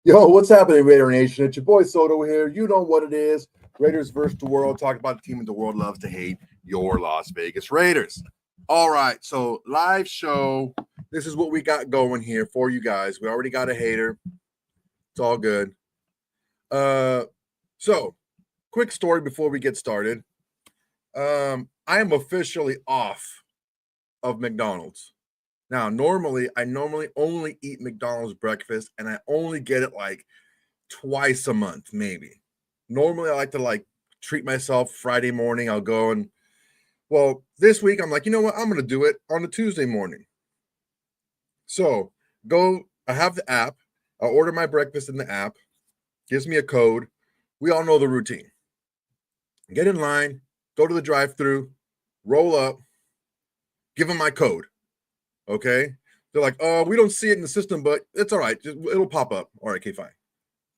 Yo, what's happening, Raider Nation? It's your boy Soto here. You know what it is. Raiders versus the world. Talk about the team that the world loves to hate, your Las Vegas Raiders. All right, so live show. This is what we got going here for you guys. We already got a hater. It's all good. So quick story before we get started. I am officially off of McDonald's. Now, I normally only eat McDonald's breakfast, and I only get it like twice a month, maybe. Normally, I like to treat myself Friday morning. I'll go and, well, this week I'm like, you know what? I'm going to do it on a Tuesday morning. So I have the app. I order my breakfast in the app. Gives me a code. We all know the routine. Get in line, go to the drive-thru, roll up, give them my code. Okay? They're like, oh, we don't see it in the system, but it's all right. It'll pop up. All right, okay, fine.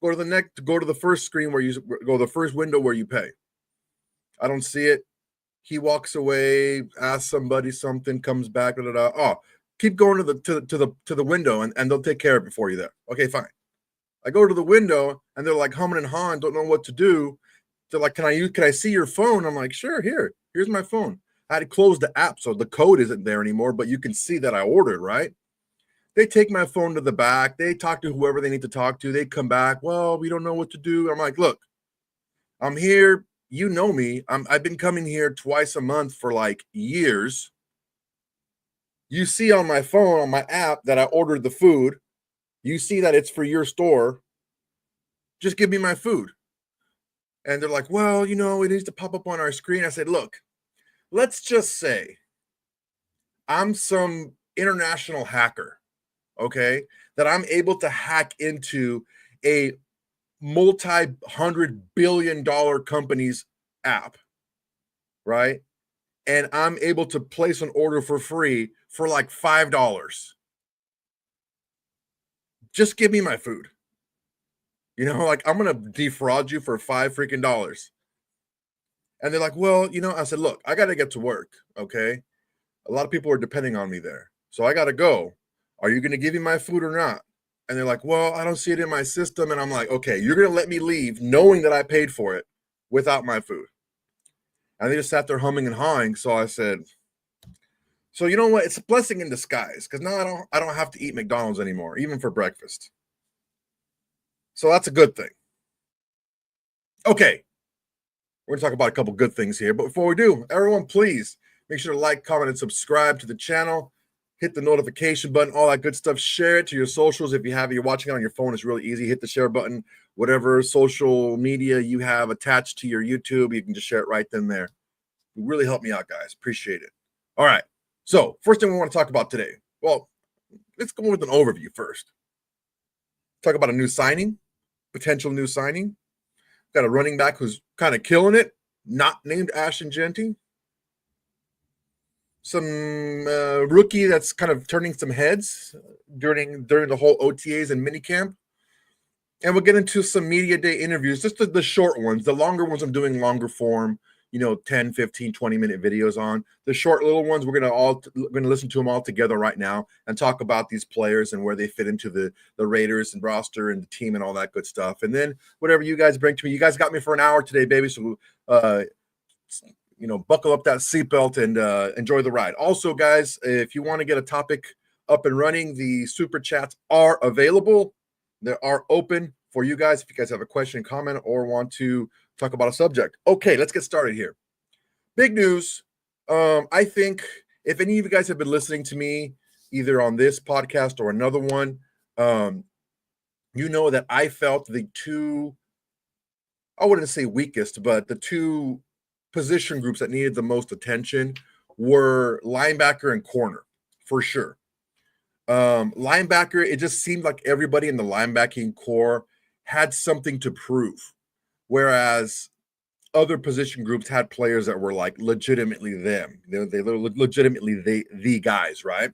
Go to the first screen where you go, the first window where you pay. I don't see it. He walks away, asks somebody something, comes back. Oh, keep going to the window, and they'll take care of it for you there. Okay, fine. I go to the window, and they're like humming and hawing, don't know what to do. They're like, can I see your phone? I'm like, sure, here's my phone. I had to close the app, so the code isn't there anymore, but you can see that I ordered, right? They take my phone to the back. They talk to whoever they need to talk to. They come back. Well, we don't know what to do. I'm like, look, I'm here. You know me. I've been coming here twice a month for like years. You see on my phone, on my app, that I ordered the food. You see that it's for your store. Just give me my food. And they're like, well, it needs to pop up on our screen. I said, look, let's just say I'm some international hacker, okay, that I'm able to hack into a multi-$100 billion company's app, right? And I'm able to place an order for free for like $5. Just give me my food. I'm going to defraud you for $5 freaking dollars. And they're like, well, I said, look, I got to get to work, okay? A lot of people are depending on me there. So I got to go. Are you going to give me my food or not? And they're like, well, I don't see it in my system. And I'm like, okay, you're going to let me leave knowing that I paid for it without my food. And they just sat there humming and hawing. So I said, so you know what? It's a blessing in disguise, because now I don't have to eat McDonald's anymore, even for breakfast. So that's a good thing. Okay. We're going to talk about a couple good things here. But before we do, everyone, please make sure to like, comment, and subscribe to the channel. Hit the notification button, all that good stuff. Share it to your socials. If you're watching it on your phone, it's really easy. Hit the share button. Whatever social media you have attached to your YouTube, you can just share it right then there. It really helped me out, guys. Appreciate it. All right. So first thing we want to talk about today. Well, let's go with an overview first. Talk about a new signing, potential new signing. Got a running back who's kind of killing it, not named Ashton Jeanty. Some rookie that's kind of turning some heads during the whole OTAs and minicamp. And we'll get into some media day interviews, just the short ones. The longer ones I'm doing longer form, 10, 15, 20-minute videos on. The short little ones, we're going to listen to them all together right now and talk about these players and where they fit into the Raiders and roster and the team and all that good stuff. And then whatever you guys bring to me, you guys got me for an hour today, baby. So, buckle up that seatbelt and enjoy the ride. Also, guys, if you want to get a topic up and running, the super chats are available. They are open for you guys if you guys have a question, comment, or want to talk about a subject. Okay, let's get started here. Big news. I think if any of you guys have been listening to me, either on this podcast or another one, you know that I felt the two, I wouldn't say weakest, but the two position groups that needed the most attention were linebacker and corner, for sure. Linebacker, it just seemed like everybody in the linebacking core had something to prove, whereas other position groups had players that were like legitimately them. They were legitimately the guys, right?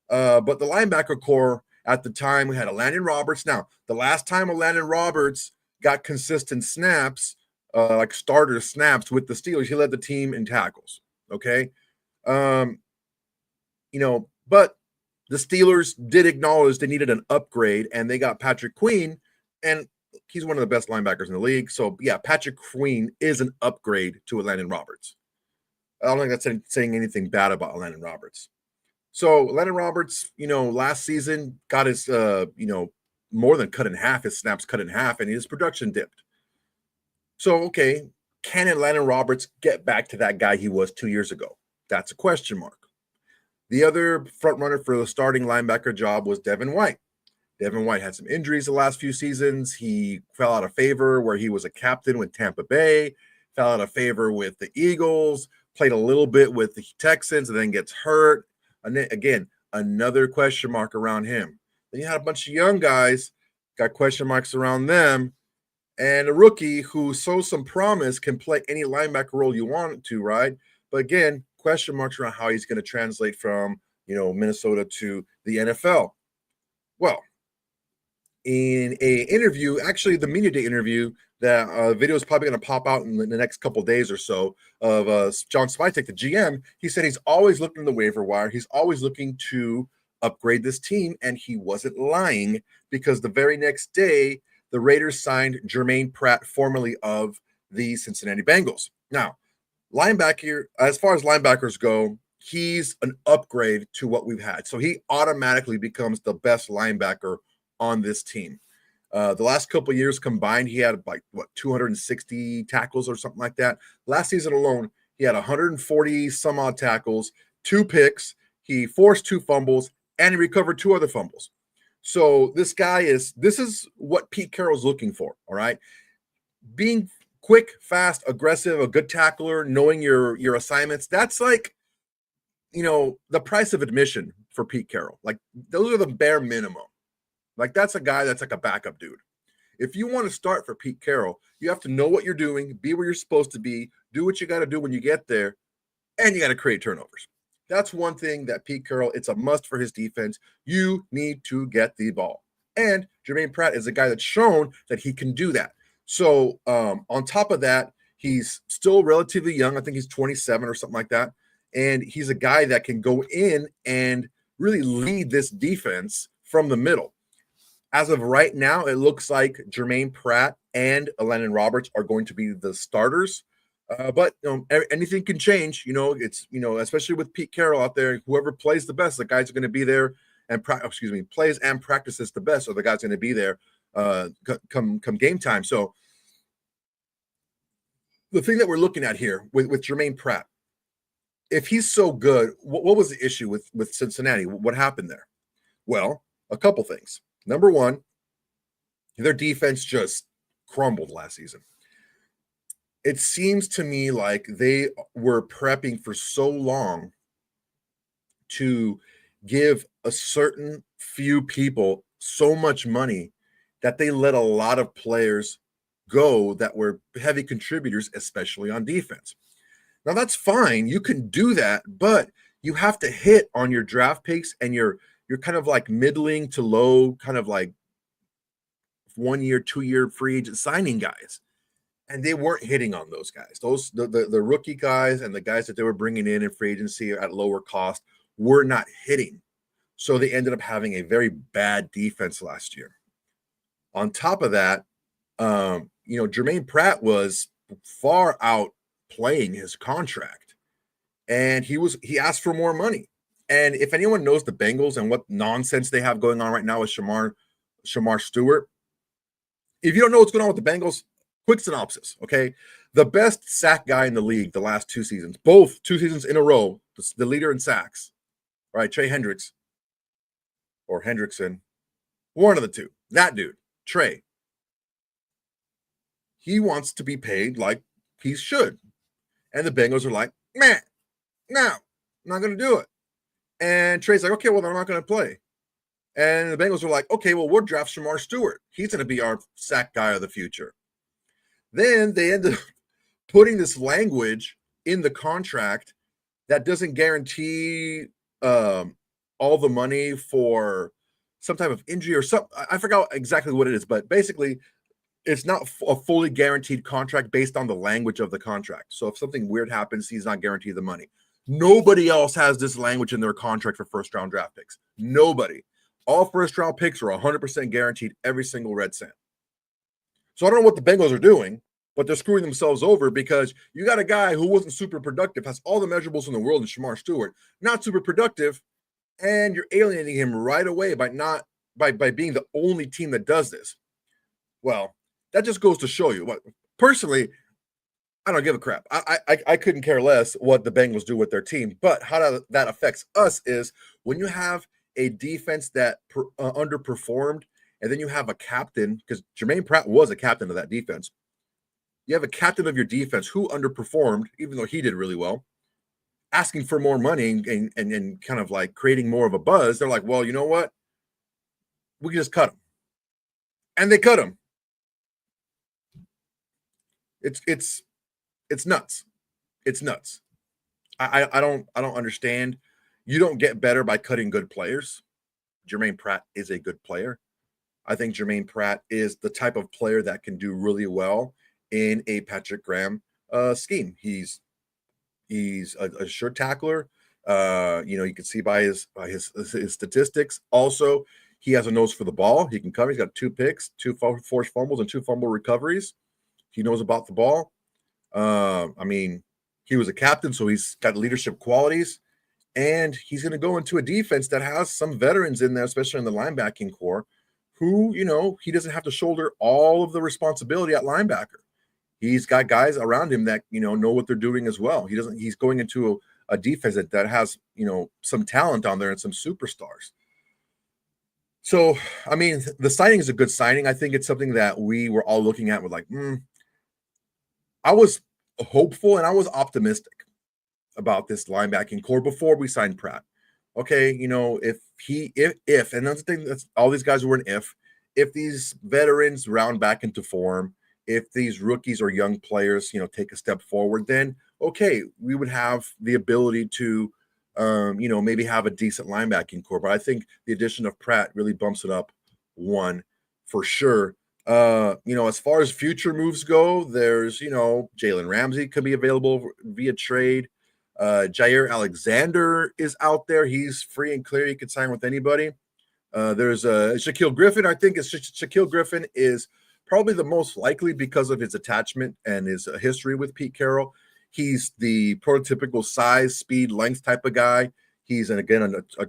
But the linebacker core at the time, we had a Landon Roberts. Now, the last time a Landon Roberts got consistent snaps, like starter snaps with the Steelers, he led the team in tackles. Okay. But the Steelers did acknowledge they needed an upgrade, and they got Patrick Queen And he's one of the best linebackers in the league. So, yeah, Patrick Queen is an upgrade to Landon Roberts. I don't think that's saying anything bad about Landon Roberts. So, Landon Roberts, last season got his, more than cut in half, his snaps cut in half, and his production dipped. So, okay, can Landon Roberts get back to that guy he was 2 years ago? That's a question mark. The other front runner for the starting linebacker job was Devin White. Devin White had some injuries the last few seasons. He fell out of favor where he was a captain with Tampa Bay, fell out of favor with the Eagles, played a little bit with the Texans, and then gets hurt. And then, again, another question mark around him. Then you had a bunch of young guys, got question marks around them, and a rookie who shows some promise, can play any linebacker role you want it to, right? But again, question marks around how he's going to translate from, Minnesota to the NFL. Well, in a interview, actually the media day interview, that video is probably going to pop out in the next couple of days or so, of John Switek, the GM. He said he's always looking in the waiver wire. He's always looking to upgrade this team, and he wasn't lying, because the very next day, the Raiders signed Jermaine Pratt, formerly of the Cincinnati Bengals. Now, linebacker, as far as linebackers go, he's an upgrade to what we've had. So he automatically becomes the best linebacker on this team. The last couple of years combined, he had 260 tackles or something like that. Last season alone, he had 140 some odd tackles, 2 picks. He forced 2 fumbles, and he recovered 2 other fumbles. So this is what Pete Carroll's looking for. All right. Being quick, fast, aggressive, a good tackler, knowing your assignments. That's like, the price of admission for Pete Carroll. Like, those are the bare minimum. Like, that's a guy that's like a backup dude. If you want to start for Pete Carroll, you have to know what you're doing, be where you're supposed to be, do what you got to do when you get there, and you got to create turnovers. That's one thing that Pete Carroll, it's a must for his defense. You need to get the ball. And Jermaine Pratt is a guy that's shown that he can do that. So on top of that, he's still relatively young. I think he's 27 or something like that. And he's a guy that can go in and really lead this defense from the middle. As of right now, it looks like Jermaine Pratt and Landon Roberts are going to be the starters. But anything can change. It's especially with Pete Carroll out there. Whoever plays the best, the guys are going to be there, and plays and practices the best, or the guys going to be there come game time. So the thing that we're looking at here with Jermaine Pratt, if he's so good, what was the issue with Cincinnati? What happened there? Well, a couple things. Number one, their defense just crumbled last season. It seems to me like they were prepping for so long to give a certain few people so much money that they let a lot of players go that were heavy contributors, especially on defense. Now, that's fine. You can do that, but you have to hit on your draft picks and you're kind of like middling to low, kind of like 1 year, 2 year free agent signing guys. And they weren't hitting on those guys. The rookie guys and the guys that they were bringing in free agency at lower cost were not hitting. So they ended up having a very bad defense last year. On top of that, Jermaine Pratt was far out playing his contract, and he asked for more money. And if anyone knows the Bengals and what nonsense they have going on right now with Shamar Stewart, if you don't know what's going on with the Bengals, quick synopsis, okay? The best sack guy in the league the last 2 seasons, both 2 seasons in a row, the leader in sacks, right? Trey Hendricks or Hendrickson, one of the two. That dude, Trey. He wants to be paid like he should. And the Bengals are like, man, no, I'm not going to do it. And Trey's like, okay, well, then I'm not going to play. And the Bengals are like, okay, well, we'll draft Shamar Stewart. He's going to be our sack guy of the future. Then they end up putting this language in the contract that doesn't guarantee all the money for some type of injury or something. I forgot exactly what it is, but basically it's not a fully guaranteed contract based on the language of the contract. So if something weird happens, he's not guaranteed the money. Nobody else has this language in their contract for first-round draft picks. Nobody. All first-round picks are 100% guaranteed every single red cent. So I don't know what the Bengals are doing, but they're screwing themselves over because you got a guy who wasn't super productive, has all the measurables in the world in Shamar Stewart, not super productive, and you're alienating him right away by being the only team that does this. Well, that just goes to show you what personally, I don't give a crap. I couldn't care less what the Bengals do with their team, but how that affects us is when you have a defense that underperformed, and then you have a captain, because Jermaine Pratt was a captain of that defense. You have a captain of your defense who underperformed, even though he did really well, asking for more money and kind of like creating more of a buzz. They're like, well, you know what? We can just cut him. And they cut him. It's nuts. It's nuts. I don't understand. You don't get better by cutting good players. Jermaine Pratt is a good player. I think Jermaine Pratt is the type of player that can do really well in a Patrick Graham scheme. He's a sure tackler. You can see by his statistics. Also, he has a nose for the ball. He can cover. He's got 2 picks, 2 forced fumbles, and 2 fumble recoveries. He knows about the ball. He was a captain, so he's got leadership qualities, and he's going to go into a defense that has some veterans in there, especially in the linebacking core, who, he doesn't have to shoulder all of the responsibility at linebacker. He's got guys around him that, know what they're doing as well. He's going into a defense that has, some talent on there and some superstars. So, the signing is a good signing. I think it's something that we were all looking at with like, I was hopeful and I was optimistic about this linebacking core before we signed Pratt. Okay, if and that's the thing, that's all these guys were an if these veterans round back into form, if these rookies or young players, take a step forward, then okay, we would have the ability to maybe have a decent linebacking core. But I think the addition of Pratt really bumps it up one for sure. As far as future moves go, there's, Jalen Ramsey could be available via trade. Jair Alexander is out there. He's free and clear. He could sign with anybody. There's Shaquille Griffin. I think Shaquille Griffin is probably the most likely because of his attachment and his history with Pete Carroll. He's the prototypical size, speed, length type of guy. He's, a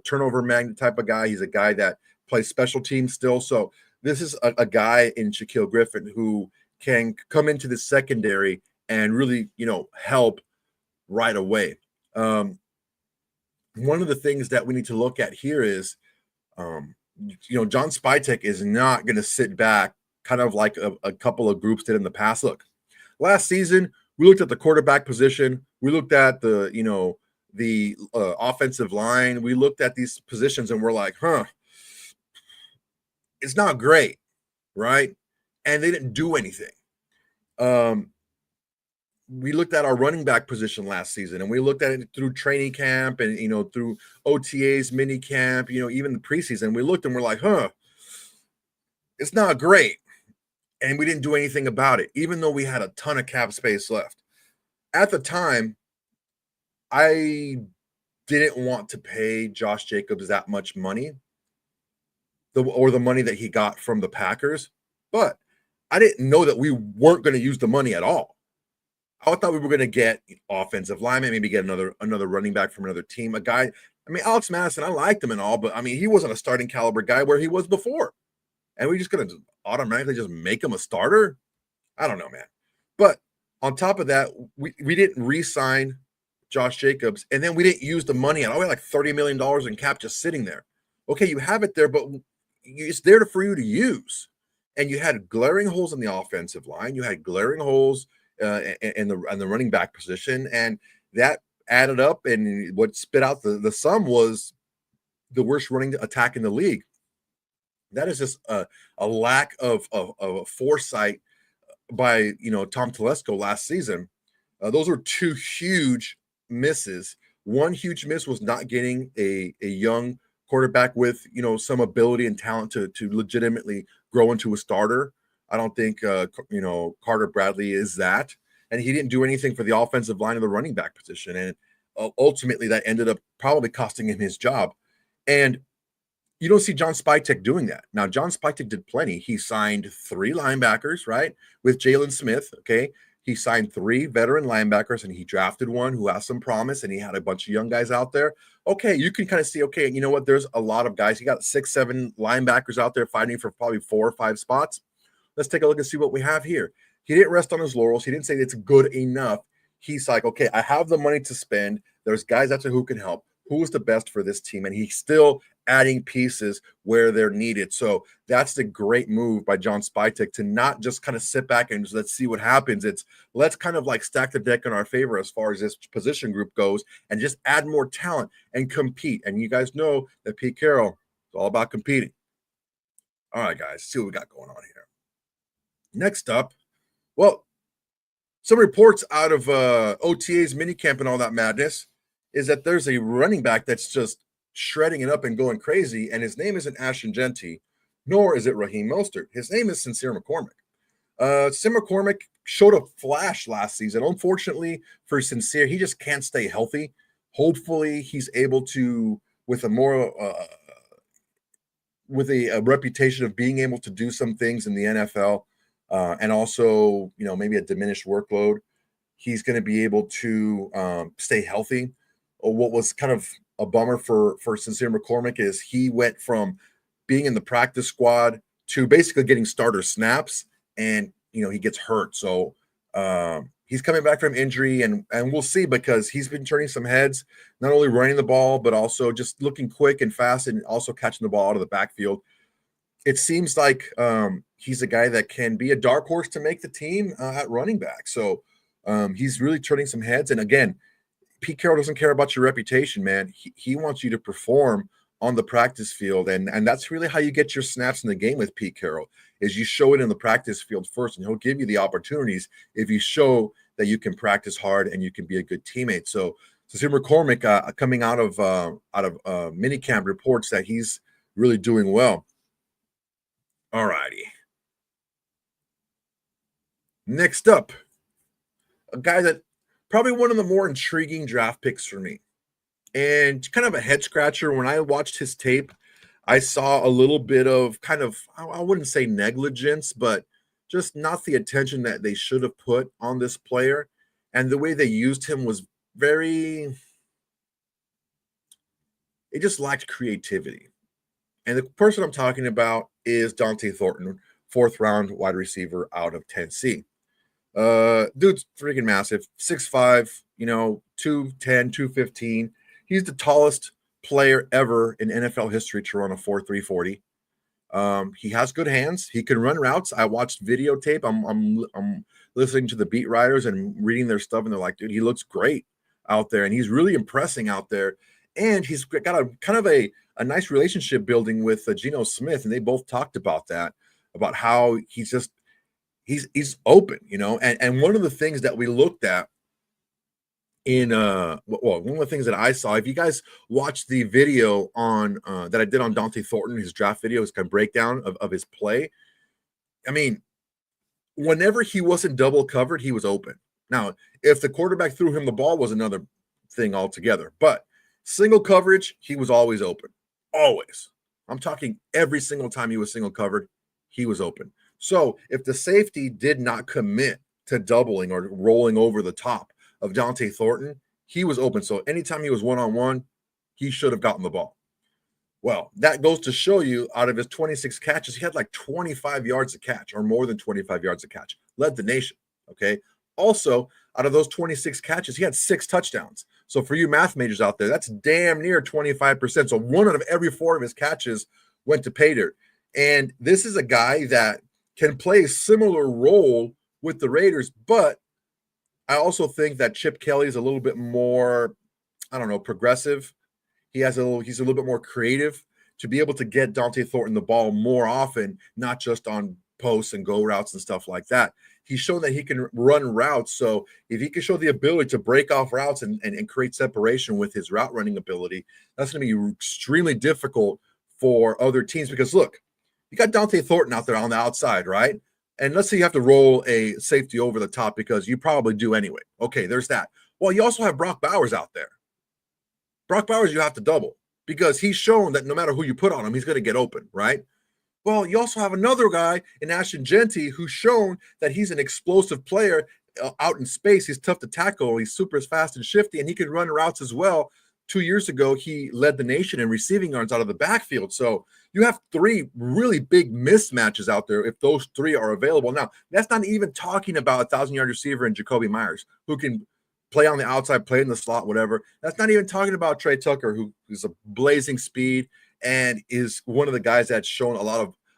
turnover magnet type of guy. He's a guy that plays special teams still. So this is a guy in Shaquille Griffin who can come into the secondary and really, help right away. One of the things that we need to look at here is, John Spytek is not going to sit back kind of like a couple of groups did in the past. Look, last season, we looked at the quarterback position. We looked at the offensive line. We looked at these positions and we're like, it's not great, right? And they didn't do anything. We looked at our running back position last season, and we looked at it through training camp and, through OTAs, mini camp, even the preseason. We looked and we're like, it's not great. And we didn't do anything about it, even though we had a ton of cap space left. At the time, I didn't want to pay Josh Jacobs that much money, or the money that he got from the Packers, but I didn't know that we weren't going to use the money at all. I thought we were going to get offensive lineman, maybe get another running back from another team, a guy. Alex Madison, I liked him and all, but he wasn't a starting caliber guy where he was before. And we're just going to automatically just make him a starter? I don't know, man. But on top of that, we didn't re-sign Josh Jacobs, and then we didn't use the money at all. We had like $30 million in cap just sitting there. Okay, you have it there, but it's there for you to use. And you had glaring holes in the offensive line. You had glaring holes in the running back position, and that added up. And what spit out the sum was the worst running attack in the league. That is just a lack of foresight by Tom Telesco last season. Those were 2 huge misses. One huge miss was not getting a young quarterback with some ability and talent to legitimately grow into a starter. I don't think Carter Bradley is that, and he didn't do anything for the offensive line of the running back position, and ultimately that ended up probably costing him his job. And you don't see John Spytek doing that. Now, John Spytek did plenty. He signed 3 linebackers, right, with Jalen Smith, okay? He signed 3 veteran linebackers, and he drafted one who has some promise, and he had a bunch of young guys out there. Okay, you can kind of see, okay, you know what? There's a lot of guys. He got 6, 7 linebackers out there fighting for probably 4 or 5 spots. Let's take a look and see what we have here. He didn't rest on his laurels. He didn't say it's good enough. He's like, okay, I have the money to spend. There's guys out there who can help. Who is the best for this team? And he's still adding pieces where they're needed. So that's the great move by John Spytek to not just kind of sit back and just let's see what happens. It's let's kind of like stack the deck in our favor as far as this position group goes and just add more talent and compete. And you guys know that Pete Carroll is all about competing. All right, guys, see what we got going on here. Next up, well, some reports out of OTA's minicamp and all that madness is that there's a running back that's just shredding it up and going crazy, and his name isn't Ashton Jeanty, nor is it Raheem Mostert. His name is Sincere McCormick. Sincere McCormick showed a flash last season. Unfortunately for Sincere, he just can't stay healthy. Hopefully, he's able to, with a more with a reputation of being able to do some things in the NFL, and also, you know, maybe a diminished workload, he's going to be able to stay healthy. What was kind of a bummer for Sincere McCormick is he went from being in the practice squad to basically getting starter snaps, and you know he gets hurt. So he's coming back from injury, and we'll see, because he's been turning some heads, not only running the ball but also just looking quick and fast, and also catching the ball out of the backfield. It seems like he's a guy that can be a dark horse to make the team at running back. So he's really turning some heads, and again, Pete Carroll doesn't care about your reputation, man. He wants you to perform on the practice field, and that's really how you get your snaps in the game with Pete Carroll, is you show it in the practice field first, and he'll give you the opportunities if you show that you can practice hard and you can be a good teammate. So Sincere McCormick, coming out of minicamp, reports that he's really doing well. All righty. Next up, a guy that probably one of the more intriguing draft picks for me, and kind of a head scratcher. When I watched his tape, I saw a little bit of kind of, I wouldn't say negligence, but just not the attention that they should have put on this player. And the way they used him was it just lacked creativity. And the person I'm talking about is Dont'e Thornton, 4th round wide receiver out of Tennessee. Dude's freaking massive, 6'5", 210, 215. He's the tallest player ever in NFL history to run a 4.3 40. He has good hands. He can run routes. I watched videotape. I'm listening to the beat writers and reading their stuff, and they're like, dude, he looks great out there, and he's really impressing out there. And he's got a kind of a nice relationship building with Geno Smith, and they both talked about that, about how he's open, and one of the things that we looked at one of the things that I saw, if you guys watched the video on that I did on Dont'e Thornton, his draft video, his kind of breakdown of his play, I mean, whenever he wasn't double covered, he was open. Now, if the quarterback threw him the ball was another thing altogether, but single coverage, he was always open. Always. I'm talking every single time he was single covered, he was open. So if the safety did not commit to doubling or rolling over the top of Dont'e Thornton, he was open. So anytime he was one-on-one, he should have gotten the ball. Well, that goes to show you, out of his 26 catches, he had like 25 yards a catch, or more than 25 yards a catch. Led the nation, okay? Also, out of those 26 catches, he had 6 touchdowns. So for you math majors out there, that's damn near 25%. So 1 out of every 4 of his catches went to pay dirt. And this is a guy that can play a similar role with the Raiders, but I also think that Chip Kelly is a little bit more, progressive. He's a little bit more creative to be able to get Dont'e Thornton the ball more often, not just on posts and go routes and stuff like that. He's shown that he can run routes. So if he can show the ability to break off routes and create separation with his route running ability, that's going to be extremely difficult for other teams, because look, you got Dont'e Thornton out there on the outside, right? And let's say you have to roll a safety over the top, because you probably do anyway. Okay, there's that. Well, you also have Brock Bowers out there. Brock Bowers, you have to double, because he's shown that no matter who you put on him, he's going to get open, right? Well, you also have another guy in Ashton Jeanty who's shown that he's an explosive player out in space. He's tough to tackle. He's super fast and shifty, and he can run routes as well. 2 years ago, he led the nation in receiving yards out of the backfield. So you have three really big mismatches out there if those three are available. Now, that's not even talking about a 1,000-yard receiver in Jacoby Myers, who can play on the outside, play in the slot, whatever. That's not even talking about Trey Tucker, who is a blazing speed and is one of the guys that's shown a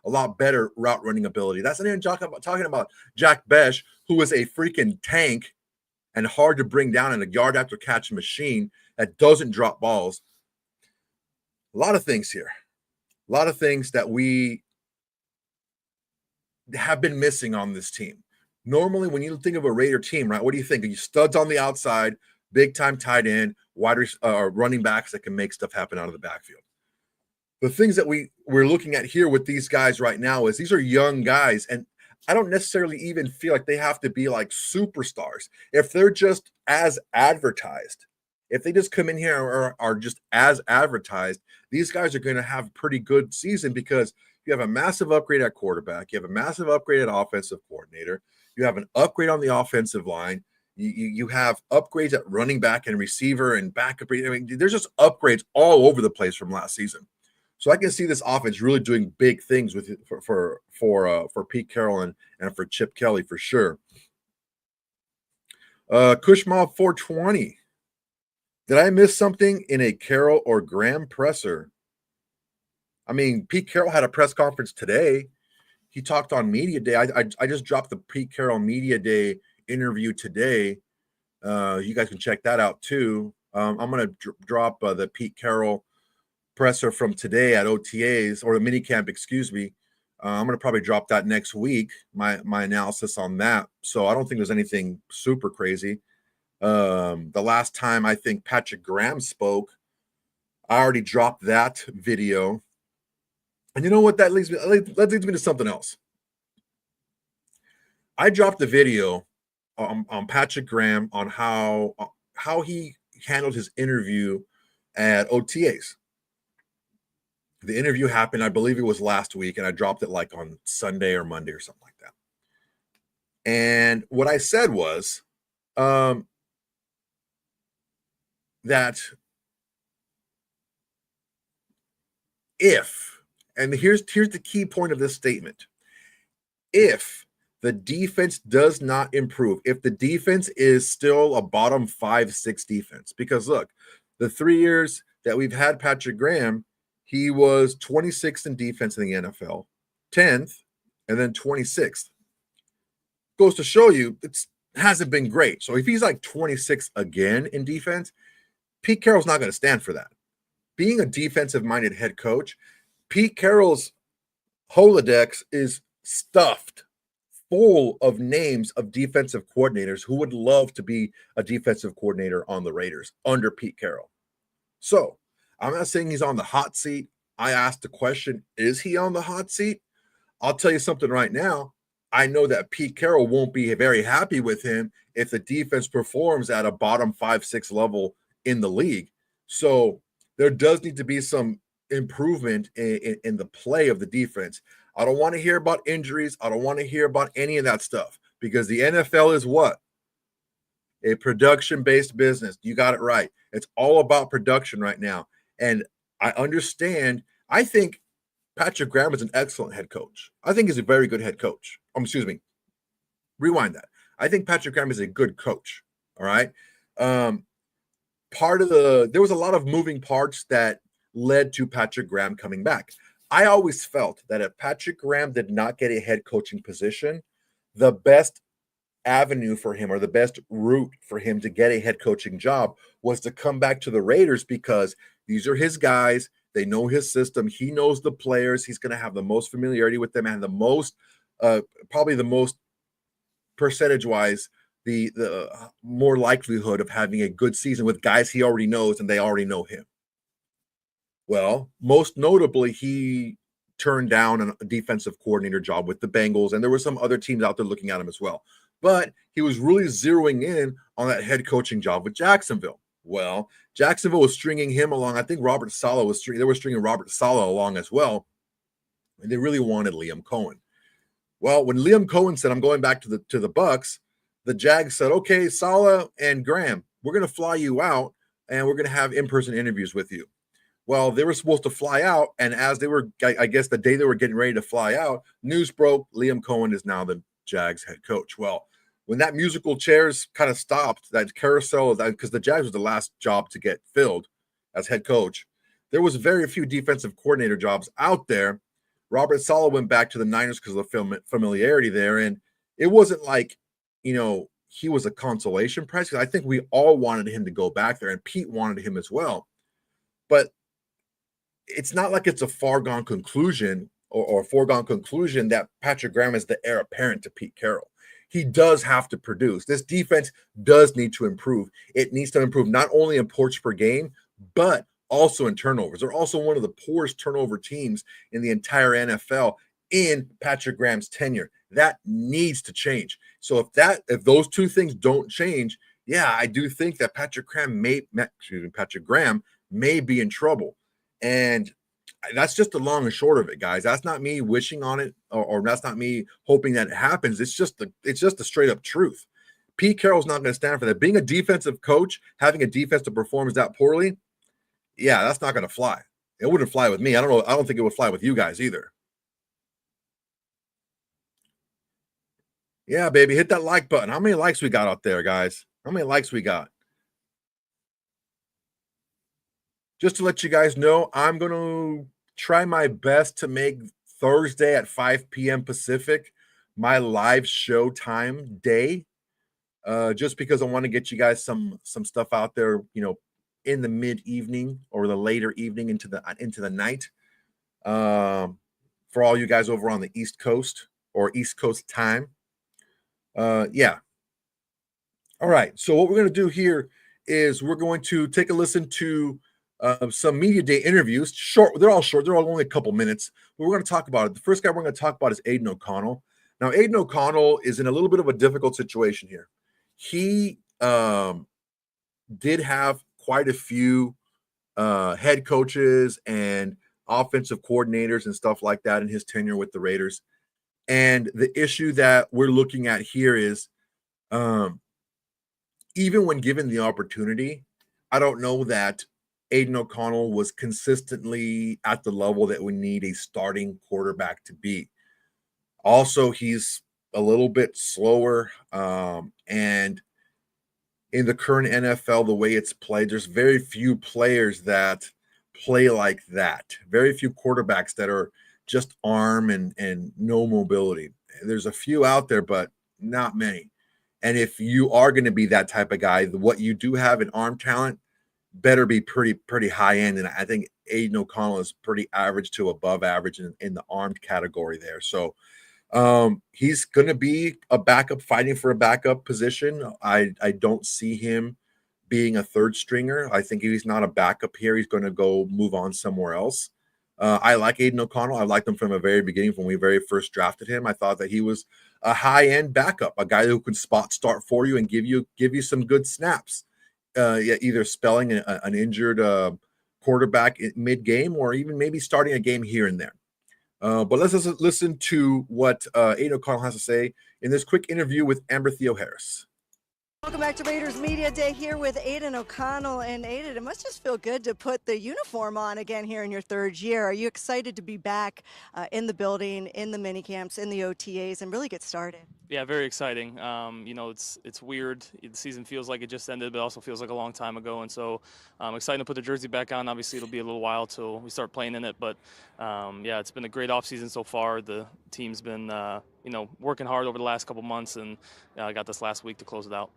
lot better route running ability. That's not even talking about Jack Besh, who is a freaking tank and hard to bring down in a yard after catch machine that doesn't drop balls. A lot of things here. A lot of things that we have been missing on this team. Normally, when you think of a Raider team, right, what do you think? Are you studs on the outside, big time tight end, running backs that can make stuff happen out of the backfield? The things that we're looking at here with these guys right now is these are young guys, and I don't necessarily even feel like they have to be like superstars. If they're just as advertised, if they just come in here or are just as advertised, these guys are going to have a pretty good season because you have a massive upgrade at quarterback. You have a massive upgrade at offensive coordinator. You have an upgrade on the offensive line. You have upgrades at running back and receiver and backup. I mean, there's just upgrades all over the place from last season. So I can see this offense really doing big things with for Pete Carroll and for Chip Kelly for sure. Kushmob 420. Did I miss something in a Carroll or Graham presser? I mean, Pete Carroll had a press conference today. He talked on media day. I just dropped the Pete Carroll media day interview today. You guys can check that out too. I'm going to drop the Pete Carroll presser from today at OTAs or the mini camp, excuse me. I'm going to probably drop that next week, my analysis on that. So I don't think there's anything super crazy. The last time I think Patrick Graham spoke, I already dropped that video. And you know what that leads me? That leads me to something else. I dropped the video on Patrick Graham on how he handled his interview at OTAs. The interview happened, I believe it was last week, and I dropped it like on Sunday or Monday or something like that. And what I said was that if, and here's the key point of this statement, if the defense does not improve, if the defense is still a bottom 5-6 defense, because look, the 3 years that we've had Patrick Graham, he was 26th in defense in the NFL, 10th, and then 26th. Goes to show you it hasn't been great. So if he's like 26th again in defense, Pete Carroll's not going to stand for that. Being a defensive-minded head coach, Pete Carroll's Rolodex is stuffed full of names of defensive coordinators who would love to be a defensive coordinator on the Raiders under Pete Carroll. So I'm not saying he's on the hot seat. I asked the question, is he on the hot seat? I'll tell you something right now. I know that Pete Carroll won't be very happy with him if the defense performs at a bottom 5-6 level in the league. So there does need to be some improvement in the play of the defense. I don't want to hear about injuries. I don't want to hear about any of that stuff because the NFL is what? A production-based business. You got it right. It's all about production right now. And I understand. I think Patrick Graham is an excellent head coach. I think he's a very good head coach. Excuse me. Rewind that. I think Patrick Graham is a good coach. All right. There was a lot of moving parts that led to Patrick Graham coming back. I always felt that if Patrick Graham did not get a head coaching position, the best avenue for him or the best route for him to get a head coaching job was to come back to the Raiders because these are his guys. They know his system. He knows the players. He's going to have the most familiarity with them and the most, probably the most percentage-wise, the more likelihood of having a good season with guys he already knows and they already know him. Well, most notably, he turned down a defensive coordinator job with the Bengals, and there were some other teams out there looking at him as well. But he was really zeroing in on that head coaching job with Jacksonville. Well, Jacksonville was stringing him along. I think Robert Saleh was stringing. They were stringing Robert Saleh along as well, and they really wanted Liam Cohen. Well, when Liam Cohen said, "I'm going back to the Bucks," the Jags said, "Okay, Saleh and Graham, we're going to fly you out, and we're going to have in-person interviews with you." Well, they were supposed to fly out, and as they were, I guess the day they were getting ready to fly out, news broke Liam Cohen is now the Jags head coach. Well, when that musical chairs kind of stopped, that carousel, because the Jags was the last job to get filled as head coach, there was very few defensive coordinator jobs out there. Robert Saleh went back to the Niners because of the familiarity there, and it wasn't like, he was a consolation prize. I think we all wanted him to go back there, and Pete wanted him as well. But it's not like it's a foregone conclusion or a foregone conclusion that Patrick Graham is the heir apparent to Pete Carroll. He does have to produce. This defense does need to improve. It needs to improve not only in points per game, but also in turnovers. They're also one of the poorest turnover teams in the entire NFL in Patrick Graham's tenure. That needs to change. So if those two things don't change, yeah, I do think that Patrick Graham may be in trouble. And that's just the long and short of it, guys. That's not me wishing on it, or that's not me hoping that it happens. It's just the straight up truth. Pete Carroll's not going to stand for that. Being a defensive coach, having a defense that performs that poorly, yeah, that's not going to fly. It wouldn't fly with me. I don't know. I don't think it would fly with you guys either. Yeah, baby, hit that like button. How many likes we got out there, guys? How many likes we got? Just to let you guys know, I'm going to try my best to make Thursday at 5 p.m. Pacific my live show time day, just because I want to get you guys some stuff out there, in the mid evening or the later evening into the night. For all you guys over on the East Coast or East Coast time. Yeah. All right. So what we're going to do here is we're going to take a listen to some media day interviews. Short. They're all short. They're all only a couple minutes. But we're going to talk about it. The first guy we're going to talk about is Aidan O'Connell. Now, Aidan O'Connell is in a little bit of a difficult situation here. He did have quite a few head coaches and offensive coordinators and stuff like that in his tenure with the Raiders. And the issue that we're looking at here is even when given the opportunity, I don't know that Aidan O'Connell was consistently at the level that we need a starting quarterback to be. Also, he's a little bit slower. And in the current NFL, the way it's played, there's very few players that play like that. Very few quarterbacks that are just arm and no mobility. There's a few out there, but not many. And if you are going to be that type of guy, what you do have in arm talent better be pretty high end. And I think Aidan O'Connell is pretty average to above average in the armed category there. So he's going to be a backup, fighting for a backup position. I don't see him being a third stringer. I think he's not a backup here. He's going to go move on somewhere else. I like Aidan O'Connell. I liked him from the very beginning when we very first drafted him. I thought that he was a high-end backup, a guy who can spot start for you and give you some good snaps. Either spelling an injured quarterback mid-game or even maybe starting a game here and there. But let's listen to what Aidan O'Connell has to say in this quick interview with Amber Theo Harris. Welcome back to Raiders Media Day here with Aidan O'Connell. And Aidan, it must just feel good to put the uniform on again here in your third year. Are you excited to be back in the building, in the mini camps, in the OTAs, and really get started? Yeah, very exciting. It's weird. The season feels like it just ended, but also feels like a long time ago. And so I'm excited to put the jersey back on. Obviously, it'll be a little while till we start playing in it. But, it's been a great offseason so far. The team's been, working hard over the last couple months, and I got this last week to close it out.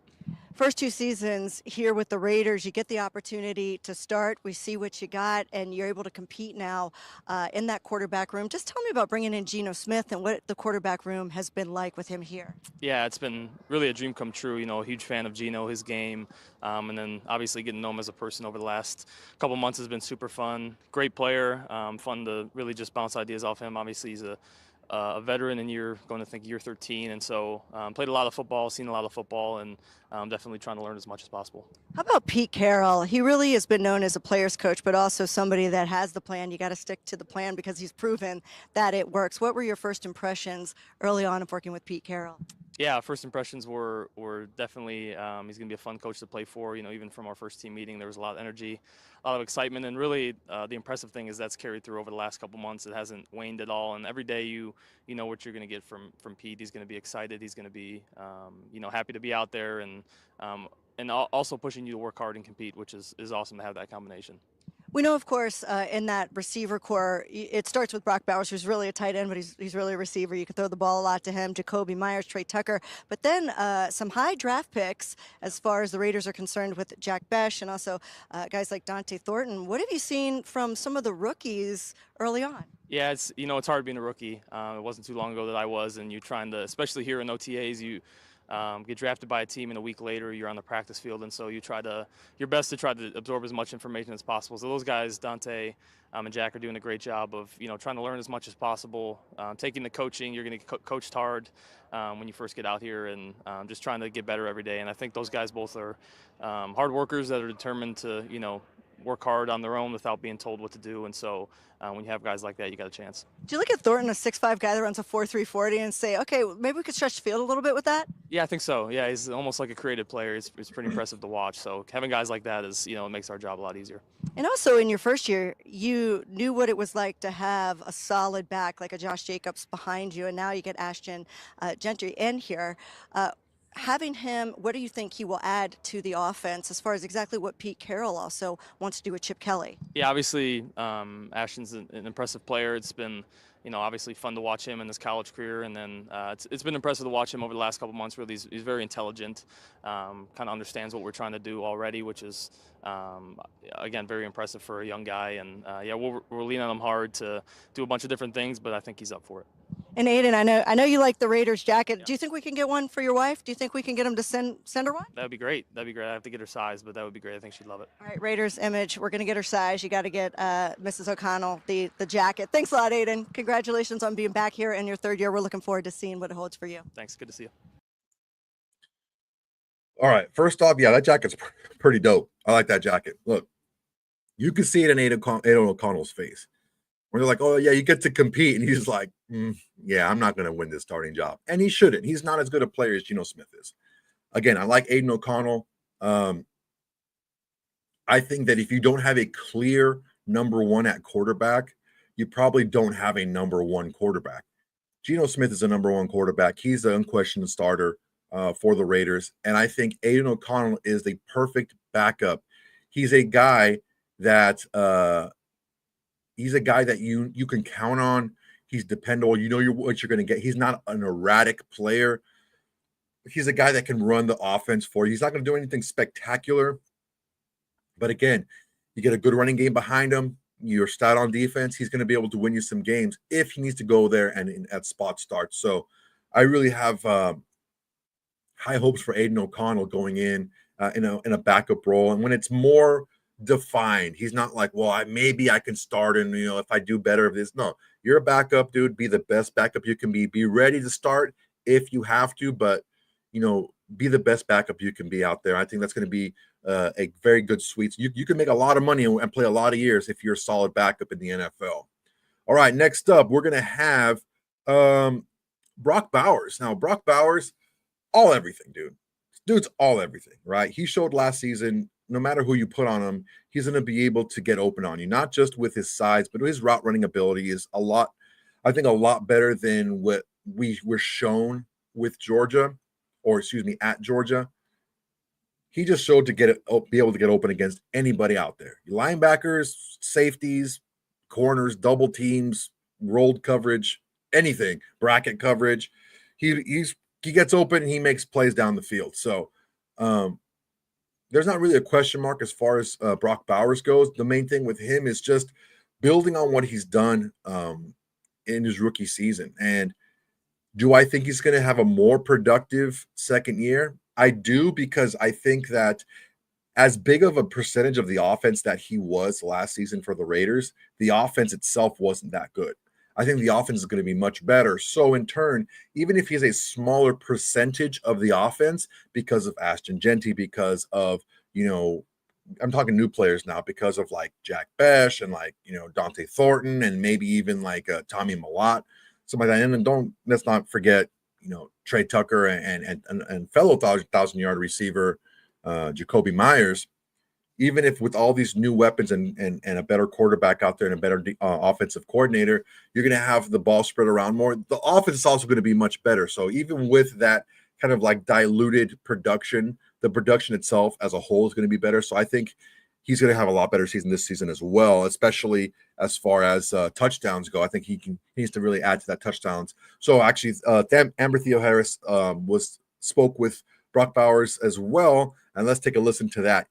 First two seasons here with the Raiders, you get the opportunity to start. We see what you got, and you're able to compete now in that quarterback room. Just tell me about bringing in Geno Smith and what the quarterback room has been like with him here. Yeah, it's been really a dream come true. A huge fan of Geno, his game, and then obviously getting to know him as a person over the last couple months has been super fun. Great player, fun to really just bounce ideas off him. Obviously, he's a a veteran in year 13, and so played a lot of football, seen a lot of football, and definitely trying to learn as much as possible. How about Pete Carroll? He really has been known as a player's coach, but also somebody that has the plan. You got to stick to the plan because he's proven that it works. What were your first impressions early on of working with Pete Carroll? Yeah, first impressions were definitely he's going to be a fun coach to play for. Even from our first team meeting, there was a lot of energy, a lot of excitement, and really the impressive thing is that's carried through over the last couple months. It hasn't waned at all, and every day you know what you're going to get from Pete. He's going to be excited. He's going to be happy to be out there, and also pushing you to work hard and compete, which is awesome to have that combination. We know, of course, in that receiver core, it starts with Brock Bowers, who's really a tight end, but he's really a receiver. You can throw the ball a lot to him, Jacoby Myers, Trey Tucker. But then some high draft picks as far as the Raiders are concerned with Jack Besh and also guys like Dante Thornton. What have you seen from some of the rookies early on? Yeah, it's hard being a rookie. It wasn't too long ago that I was, and you're trying to, especially here in OTAs, you get drafted by a team, and a week later you're on the practice field, and so you try your best to try to absorb as much information as possible. So those guys, Dante and Jack, are doing a great job of trying to learn as much as possible, taking the coaching. You're going to get coached hard when you first get out here, and just trying to get better every day. And I think those guys both are hard workers that are determined to work hard on their own without being told what to do. And so when you have guys like that, you got a chance. Do you look at Thornton, a 6'5" guy that runs a 4.3 40, and say, okay, maybe we could stretch the field a little bit with that? Yeah, I think so. Yeah, he's almost like a creative player. It's pretty impressive to watch. So having guys like that is, it makes our job a lot easier. And also in your first year, you knew what it was like to have a solid back like a Josh Jacobs behind you, and now you get Ashton Jeanty in here. Having him, what do you think he will add to the offense as far as exactly what Pete Carroll also wants to do with Chip Kelly? Yeah, obviously Ashton's an impressive player. It's been obviously fun to watch him in his college career, and then it's been impressive to watch him over the last couple months. Really, he's very intelligent, kind of understands what we're trying to do already, which is again very impressive for a young guy. And yeah, we're leaning on him hard to do a bunch of different things, but I think he's up for it. And Aidan, I know you like the Raiders jacket. Yeah. Do you think we can get one for your wife? Do you think we can get him to send her one? That would be great. That'd be great. I have to get her size, but that would be great. I think she'd love it. All right, Raiders image. We're going to get her size. You got to get Mrs. O'Connell the jacket. Thanks a lot, Aidan. Congratulations on being back here in your third year. We're looking forward to seeing what it holds for you. Thanks. Good to see you. All right. First off, yeah, that jacket's pretty dope. I like that jacket. Look, you can see it in Aidan O'Connell's face. Where they're like, oh, yeah, you get to compete. And he's like, yeah, I'm not going to win this starting job. And he shouldn't. He's not as good a player as Geno Smith is. Again, I like Aidan O'Connell. I think that if you don't have a clear number one at quarterback, you probably don't have a number one quarterback. Geno Smith is a number one quarterback. He's the unquestioned starter for the Raiders. And I think Aidan O'Connell is the perfect backup. He's a guy that you can count on. He's dependable. You know what you're going to get. He's not an erratic player. He's a guy that can run the offense for you. He's not going to do anything spectacular. But again, you get a good running game behind him. You're stout on defense. He's going to be able to win you some games if he needs to go there and at spot starts. So I really have high hopes for Aidan O'Connell going in a backup role. And when it's more defined, he's not like, well, maybe I can start and if I do better of this. No, you're a backup, dude. Be the best backup you can be ready to start if you have to, but be the best backup you can be out there. I think that's going to be a very good suite. You can make a lot of money and play a lot of years if you're a solid backup in the NFL. All right, next up we're going to have Brock Bowers. Now Brock Bowers, all everything, dude. Dude's all everything, right? He showed last season, no matter who you put on him, he's going to be able to get open on you, not just with his size, but his route running ability is a lot better than what we were shown with Georgia, at Georgia. He just showed to be able to get open against anybody out there. Linebackers, safeties, corners, double teams, rolled coverage, anything, bracket coverage. He gets open and he makes plays down the field. So, there's not really a question mark as far as Brock Bowers goes. The main thing with him is just building on what he's done in his rookie season. And do I think he's going to have a more productive second year? I do, because I think that as big of a percentage of the offense that he was last season for the Raiders, the offense itself wasn't that good. I think the offense is going to be much better. So in turn, even if he's a smaller percentage of the offense because of Ashton Jeanty, because of, I'm talking new players now, because of like Jack Besh and like, Dante Thornton and maybe even like Tommy Malott, something like that. And then let's not forget, Trey Tucker and fellow 1,000-yard receiver Jacoby Myers. Even if with all these new weapons and a better quarterback out there and a better offensive coordinator, you're going to have the ball spread around more. The offense is also going to be much better. So even with that kind of like diluted production, the production itself as a whole is going to be better. So I think he's going to have a lot better season this season as well, especially as far as touchdowns go. I think he needs to really add to that touchdowns. So actually, Amber Theo-Harris spoke with Brock Bowers as well, and let's take a listen to that.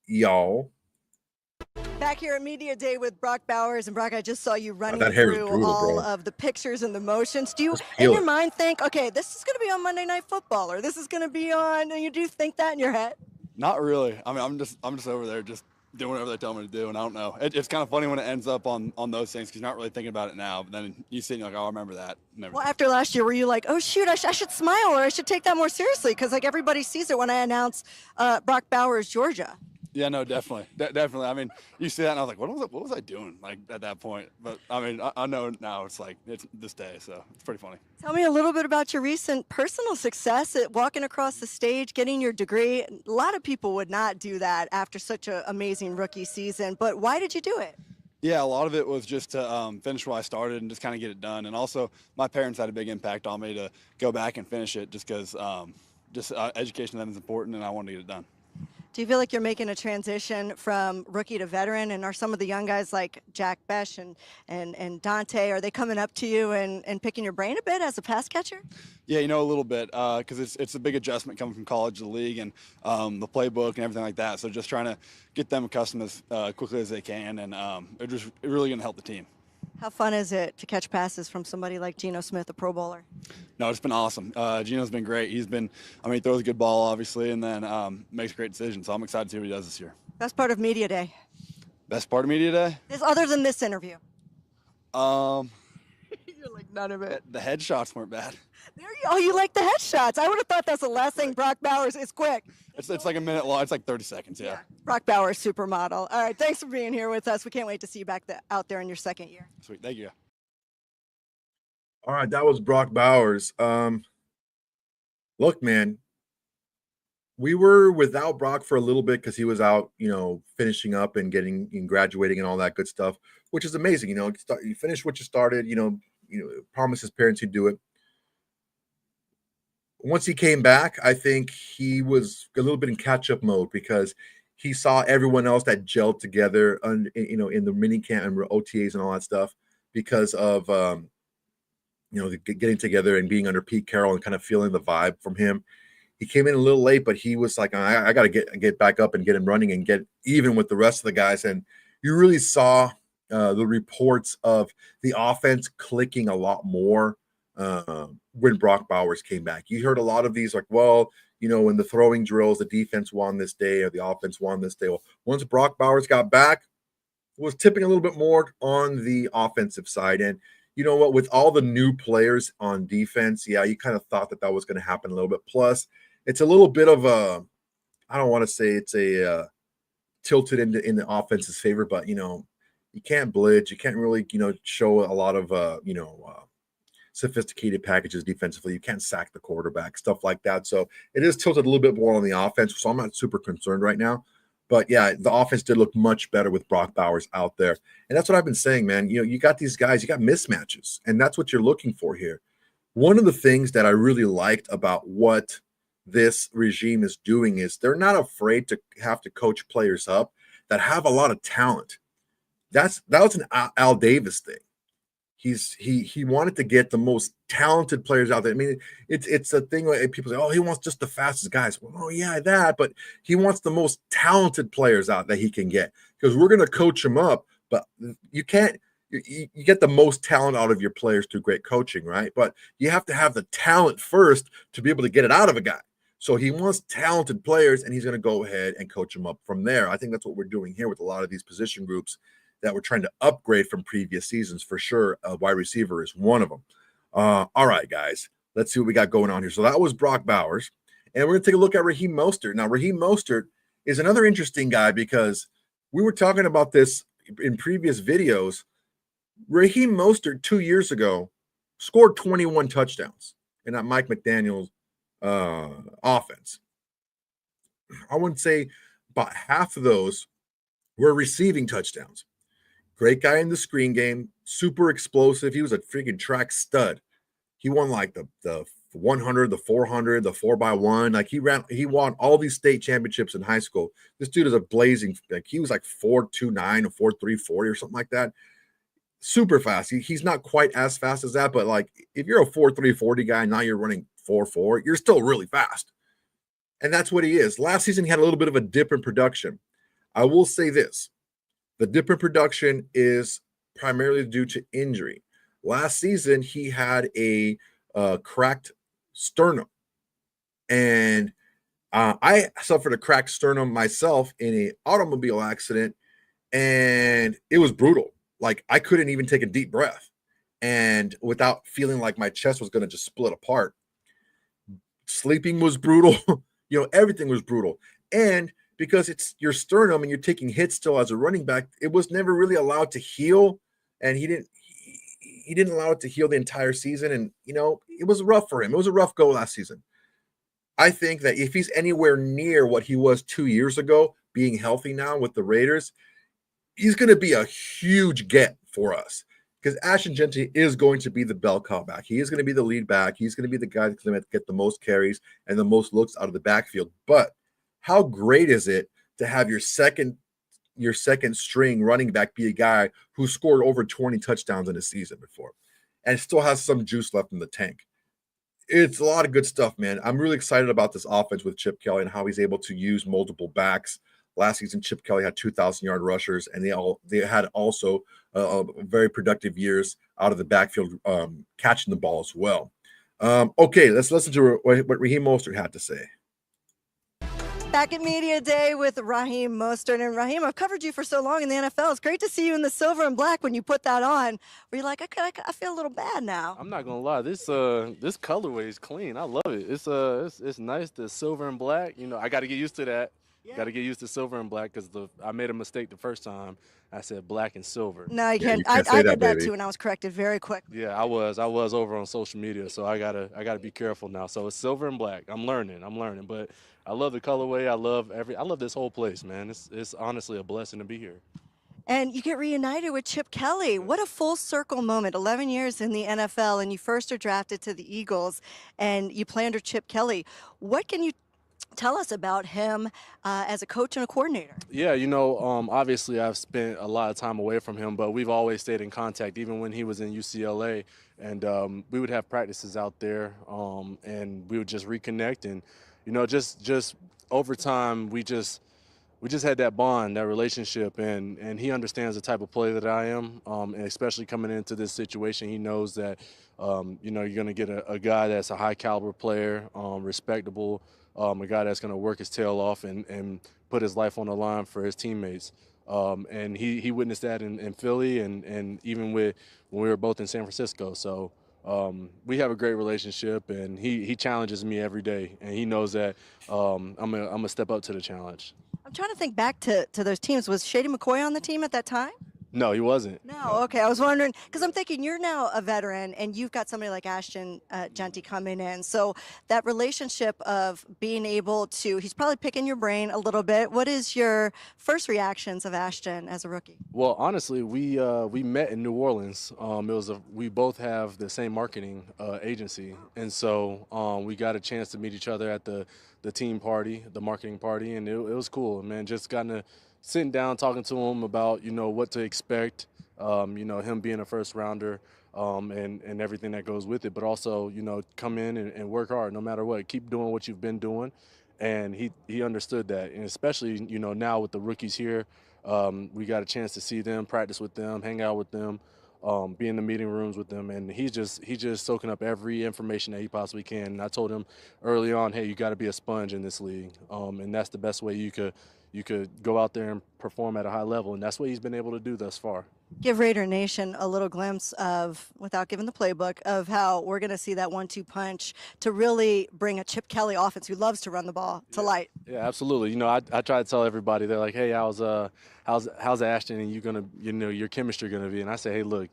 Y'all. Back here at Media Day with Brock Bowers. And Brock, I just saw you running through brutal, all of the pictures and the motions. Do you, in your mind, think, okay, this is going to be on Monday Night Football, or this is going to be on? You do think that in your head? Not really. I mean, I'm just over there just doing whatever they tell me to do, and I don't know. It's kind of funny when it ends up on those things because you're not really thinking about it now. But then you see, and you're like, oh, I remember that. Well, after last year, were you like, oh shoot, I should smile, or I should take that more seriously? Because like everybody sees it when I announce Brock Bowers, Georgia. Yeah, no, definitely, definitely. I mean, you see that, and I was like, what was I doing, like, at that point? But, I mean, I know now it's like, it's this day, so it's pretty funny. Tell me a little bit about your recent personal success at walking across the stage, getting your degree. A lot of people would not do that after such an amazing rookie season, but why did you do it? Yeah, a lot of it was just to finish where I started and just kind of get it done. And also, my parents had a big impact on me to go back and finish it just because education to them is important, and I wanted to get it done. Do you feel like you're making a transition from rookie to veteran? And are some of the young guys like Jack Besh and Dante, are they coming up to you and picking your brain a bit as a pass catcher? Yeah, a little bit, because it's a big adjustment coming from college to the league and the playbook and everything like that. So just trying to get them accustomed as quickly as they can, and it's really going to help the team. How fun is it to catch passes from somebody like Geno Smith, a Pro Bowler? No, it's been awesome. Geno's been great. He throws a good ball, obviously, and then makes great decisions. So I'm excited to see what he does this year. Best part of Media Day? Best part of Media Day? Other than this interview. You're like, none of it. The headshots weren't bad. You like the headshots. I would have thought that's the last thing Brock Bowers is quick. It's like a minute long. It's like 30 seconds, yeah. Brock Bowers, supermodel. All right, thanks for being here with us. We can't wait to see you back out there in your second year. Sweet, thank you. All right, that was Brock Bowers. Look, man, we were without Brock for a little bit because he was out, finishing up and graduating and all that good stuff, which is amazing. You finish what you started. Promised his parents he'd do it. Once he came back, I think he was a little bit in catch-up mode because he saw everyone else that gelled together, in the mini camp and OTAs and all that stuff because of, getting together and being under Pete Carroll and kind of feeling the vibe from him. He came in a little late, but he was like, I got to get back up and get him running and get even with the rest of the guys. And you really saw the reports of the offense clicking a lot more when Brock Bowers came back. You heard a lot of these like, well, in the throwing drills, the defense won this day or the offense won this day. Well, once Brock Bowers got back, it was tipping a little bit more on the offensive side. And you know what, with all the new players on defense, yeah, you kind of thought that was going to happen a little bit. Plus, it's a little bit of I don't want to say it's a tilted in the offense's favor, but, you can't blitz. You can't really, show a lot of, sophisticated packages defensively. You can't sack the quarterback, stuff like that. So it is tilted a little bit more on the offense. So I'm not super concerned right now. But yeah, the offense did look much better with Brock Bowers out there. And that's what I've been saying, man. You got these guys, you got mismatches, and that's what you're looking for here. One of the things that I really liked about what this regime is doing is they're not afraid to have to coach players up that have a lot of talent. That was an Al Davis thing. He wanted to get the most talented players out there. I mean, it's a thing where people say, oh, he wants just the fastest guys. Well, oh yeah, but he wants the most talented players out that he can get because we're going to coach him up. But you can't. You get the most talent out of your players through great coaching, right? But you have to have the talent first to be able to get it out of a guy. So he wants talented players, and he's going to go ahead and coach them up from there. I think that's what we're doing here with a lot of these position groups that we're trying to upgrade from previous seasons for sure. A wide receiver is one of them. All right, guys, let's see what we got going on here. So that was Brock Bowers, and we're going to take a look at Raheem Mostert. Now, Raheem Mostert is another interesting guy because we were talking about this in previous videos. Raheem Mostert 2 years ago scored 21 touchdowns in that Mike McDaniel's offense. I wouldn't say about half of those were receiving touchdowns. Great guy in the screen game, super explosive. He was a freaking track stud. He won like the 100, the 400, the 4x1. Like he won all these state championships in high school. This dude is a blazing, like he was like 4.29 or 4.340 or something like that. Super fast. He's not quite as fast as that, but like if you're a 4.340 guy, now you're running 4.4, you're still really fast. And that's what he is. Last season, he had a little bit of a dip in production. I will say this. The dip in production is primarily due to injury. Last season, he had a cracked sternum. And I suffered a cracked sternum myself in an automobile accident, and it was brutal. Like, I couldn't even take a deep breath and without feeling like my chest was going to just split apart. Sleeping was brutal. Everything was brutal. And because it's your sternum and you're taking hits still as a running back, it was never really allowed to heal. And he didn't allow it to heal the entire season. And, it was rough for him. It was a rough go last season. I think that if he's anywhere near what he was 2 years ago, being healthy now with the Raiders, he's going to be a huge get for us. Because Ashton Jeanty is going to be the bell cow back. He is going to be the lead back. He's going to be the guy that's going to get the most carries and the most looks out of the backfield. But how great is it to have your second string running back be a guy who scored over 20 touchdowns in a season before and still has some juice left in the tank? It's a lot of good stuff, man. I'm really excited about this offense with Chip Kelly and how he's able to use multiple backs. Last season, Chip Kelly had 2,000-yard rushers, and they had also very productive years out of the backfield catching the ball as well. Okay, let's listen to what Raheem Mostert had to say. Back at Media Day with Raheem Mostert. And Raheem, I've covered you for so long in the NFL. It's great to see you in the silver and black when you put that on. Were you like, I feel a little bad now? I'm not gonna lie, this colorway is clean. I love it. It's nice, the silver and black. I got to get used to that. Yeah. Got to get used to silver and black because I made a mistake the first time. I said black and silver. No, you can't. You can't I say did that baby. too, and I was corrected very quick. Yeah, I was over on social media, so I gotta be careful now. So it's silver and black. I'm learning, but I love the colorway. I love this whole place, man. It's honestly a blessing to be here. And you get reunited with Chip Kelly. What a full circle moment. 11 years in the NFL, and you first are drafted to the Eagles, and you play under Chip Kelly. What can you tell us about him as a coach and a coordinator? Yeah, obviously I've spent a lot of time away from him, but we've always stayed in contact, even when he was in UCLA. And we would have practices out there, and we would just reconnect. And, just over time, we just had that bond, that relationship, and he understands the type of player that I am, and especially coming into this situation, he knows that, you're going to get a guy that's a high-caliber player, respectable, a guy that's going to work his tail off and put his life on the line for his teammates. And he witnessed that in Philly and even when we were both in San Francisco. So we have a great relationship, and he challenges me every day, and he knows that I'm gonna step up to the challenge. I'm trying to think back to those teams. Was Shady McCoy on the team at that time? No, he wasn't. No, okay. I was wondering, because I'm thinking you're now a veteran and you've got somebody like Ashton Jeanty coming in. So that relationship of being able to, he's probably picking your brain a little bit. What is your first reactions of Ashton as a rookie? Well, honestly, we met in New Orleans. We both have the same marketing agency, and so we got a chance to meet each other at the team party, the marketing party, and it was cool, man. Just sitting down, talking to him about, what to expect, him being a first rounder, and everything that goes with it, but also, come in and work hard no matter what. Keep doing what you've been doing. And he understood that. And especially, now with the rookies here, we got a chance to see them, practice with them, hang out with them. be in the meeting rooms with them, and he's just soaking up every information that he possibly can. And I told him early on, hey, you got to be a sponge in this league, and that's the best way you could go out there and perform at a high level, and that's what he's been able to do thus far. Give Raider Nation a little glimpse of, without giving the playbook, of how we're going to see that 1-2 punch to really bring a Chip Kelly offense who loves to run the ball to light. Yeah, absolutely. You know, I try to tell everybody, they're like, hey, how's Ashton and your chemistry gonna be? And I say, hey, look,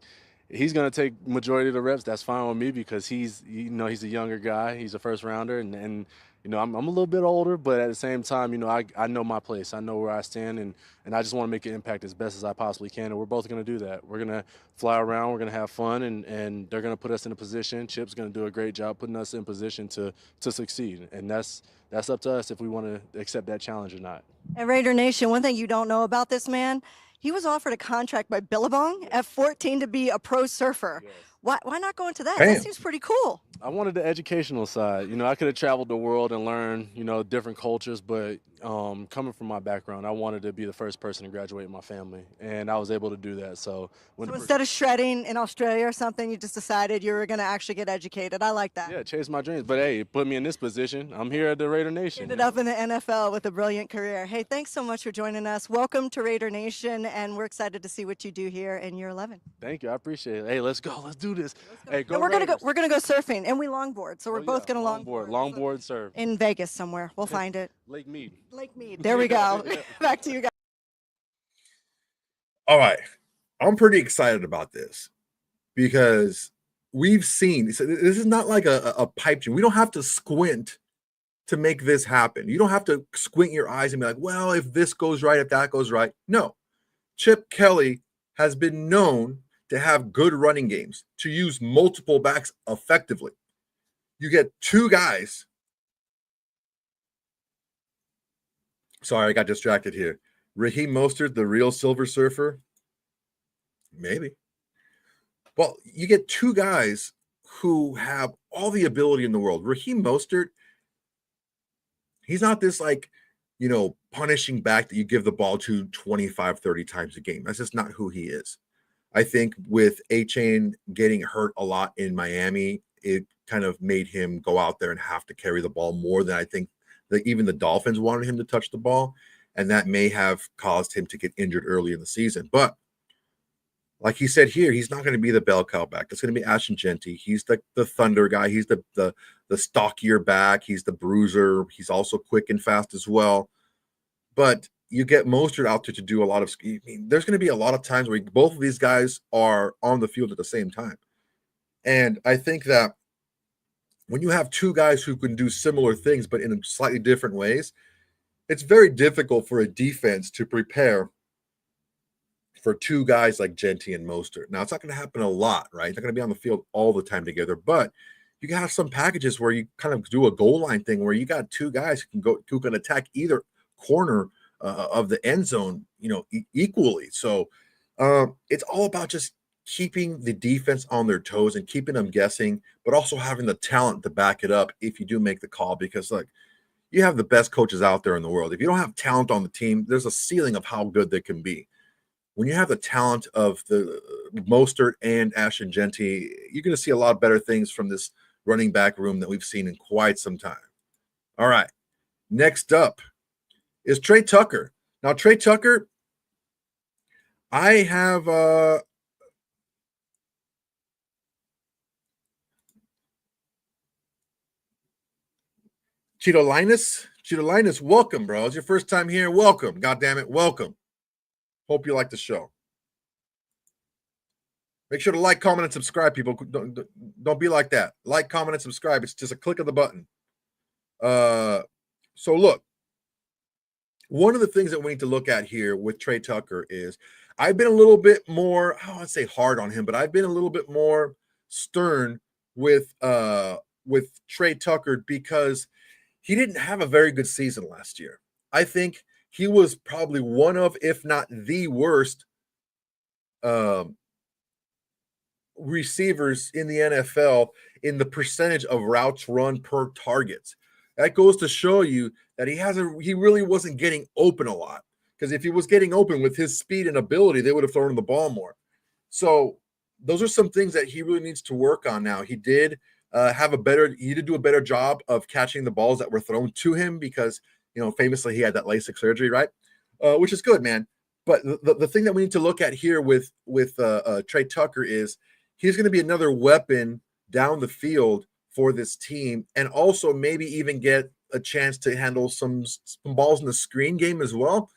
he's gonna take majority of the reps. That's fine with me because he's a younger guy. He's a first rounder, and I'm a little bit older, but at the same time, I know my place. I know where I stand, and I just want to make an impact as best as I possibly can. And we're both going to do that. We're going to fly around. We're going to have fun, and they're going to put us in a position. Chip's going to do a great job putting us in position to succeed. And that's up to us if we want to accept that challenge or not. And Raider Nation, one thing you don't know about this man, he was offered a contract by Billabong at 14 to be a pro surfer. Yes. Why not go into that? Damn. That seems pretty cool. I wanted the educational side. I could have traveled the world and learned, different cultures, but coming from my background, I wanted to be the first person to graduate in my family, and I was able to do that. So Instead of shredding in Australia or something, you just decided you were going to actually get educated. I like that. Yeah, chase my dreams. But hey, it put me in this position. I'm here at the Raider Nation. Ended up in the NFL with a brilliant career. Hey, thanks so much for joining us. Welcome to Raider Nation, and we're excited to see what you do here in year 11. Thank you. I appreciate it. Hey, let's go. Let's do this. Hey, go And we're Raiders. gonna go surfing, and we longboard. So we're both gonna longboard. Longboard surf. In Vegas somewhere. We'll find it. Lake Mead. Lake Mead. There we go. Back to you guys. All right. I'm pretty excited about this because we've seen, so this is not like a pipe dream. We don't have to squint to make this happen. You don't have to squint your eyes and be like, well, if this goes right, if that goes right. No. Chip Kelly has been known to have good running games, to use multiple backs effectively. You get two guys. Sorry, I got distracted here. Raheem Mostert, the real Silver Surfer? Maybe. Well, you get two guys who have all the ability in the world. Raheem Mostert, he's not this punishing back that you give the ball to 25, 30 times a game. That's just not who he is. I think with A-Chain getting hurt a lot in Miami, it kind of made him go out there and have to carry the ball more than I think that even the Dolphins wanted him to touch the ball. And that may have caused him to get injured early in the season. But like he said here, he's not going to be the bell cow back. That's going to be Ashton Jeanty. He's the thunder guy. He's the stockier back. He's the bruiser. He's also quick and fast as well. But you get Mostert out there to do a lot of. I mean, there's going to be a lot of times where both of these guys are on the field at the same time, and I think that when you have two guys who can do similar things but in slightly different ways, it's very difficult for a defense to prepare for two guys like Jeanty and Mostert. Now, it's not going to happen a lot, right? They're going to be on the field all the time together, but you can have some packages where you kind of do a goal line thing where you got two guys who can attack either corner of the end zone, equally. So it's all about just keeping the defense on their toes and keeping them guessing, but also having the talent to back it up if you do make the call, because you have the best coaches out there in the world. If you don't have talent on the team, there's a ceiling of how good they can be. When you have the talent of the Mostert and Ashton Jeanty, you're going to see a lot better things from this running back room that we've seen in quite some time. All right. Next up is Trey Tucker. Now, Trey Tucker, I have Cheeto Linus, welcome, bro. It's your first time here. Welcome. God damn it. Welcome. Hope you like the show. Make sure to like, comment, and subscribe, people. Don't be like that. Like, comment, and subscribe. It's just a click of the button. So look, one of the things that we need to look at here with Trey Tucker is I've been a little bit more, I don't want to say hard on him, but I've been a little bit more stern with Trey Tucker because he didn't have a very good season last year. I think he was probably one of, if not the worst receivers in the NFL in the percentage of routes run per targets. That goes to show you that he really wasn't getting open a lot, because if he was getting open with his speed and ability, they would have thrown him the ball more. So those are some things that he really needs to work on now. He did he did do a better job of catching the balls that were thrown to him because, famously he had that LASIK surgery, right? Which is good, man. But the thing that we need to look at here with Trey Tucker is he's going to be another weapon down the field for this team, and also maybe even get a chance to handle some balls in the screen game as well.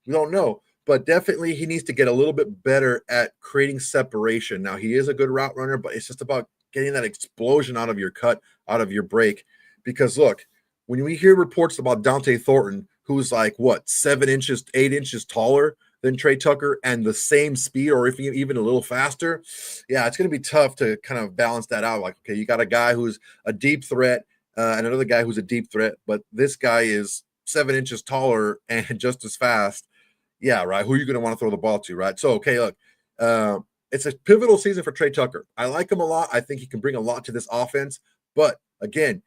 We don't know, but definitely he needs to get a little bit better at creating separation. Now, he is a good route runner, but it's just about getting that explosion out of your cut, out of your break. Because look, when we hear reports about Dante Thornton, who's like, 7 inches, 8 inches taller than Trey Tucker and the same speed, or if even a little faster, yeah, it's going to be tough to kind of balance that out. Like, okay, you got a guy who's a deep threat and another guy who's a deep threat, but this guy is 7 inches taller and just as fast. Yeah, right. Who are you going to want to throw the ball to, right? So, okay, look, it's a pivotal season for Trey Tucker. I like him a lot. I think he can bring a lot to this offense. But again,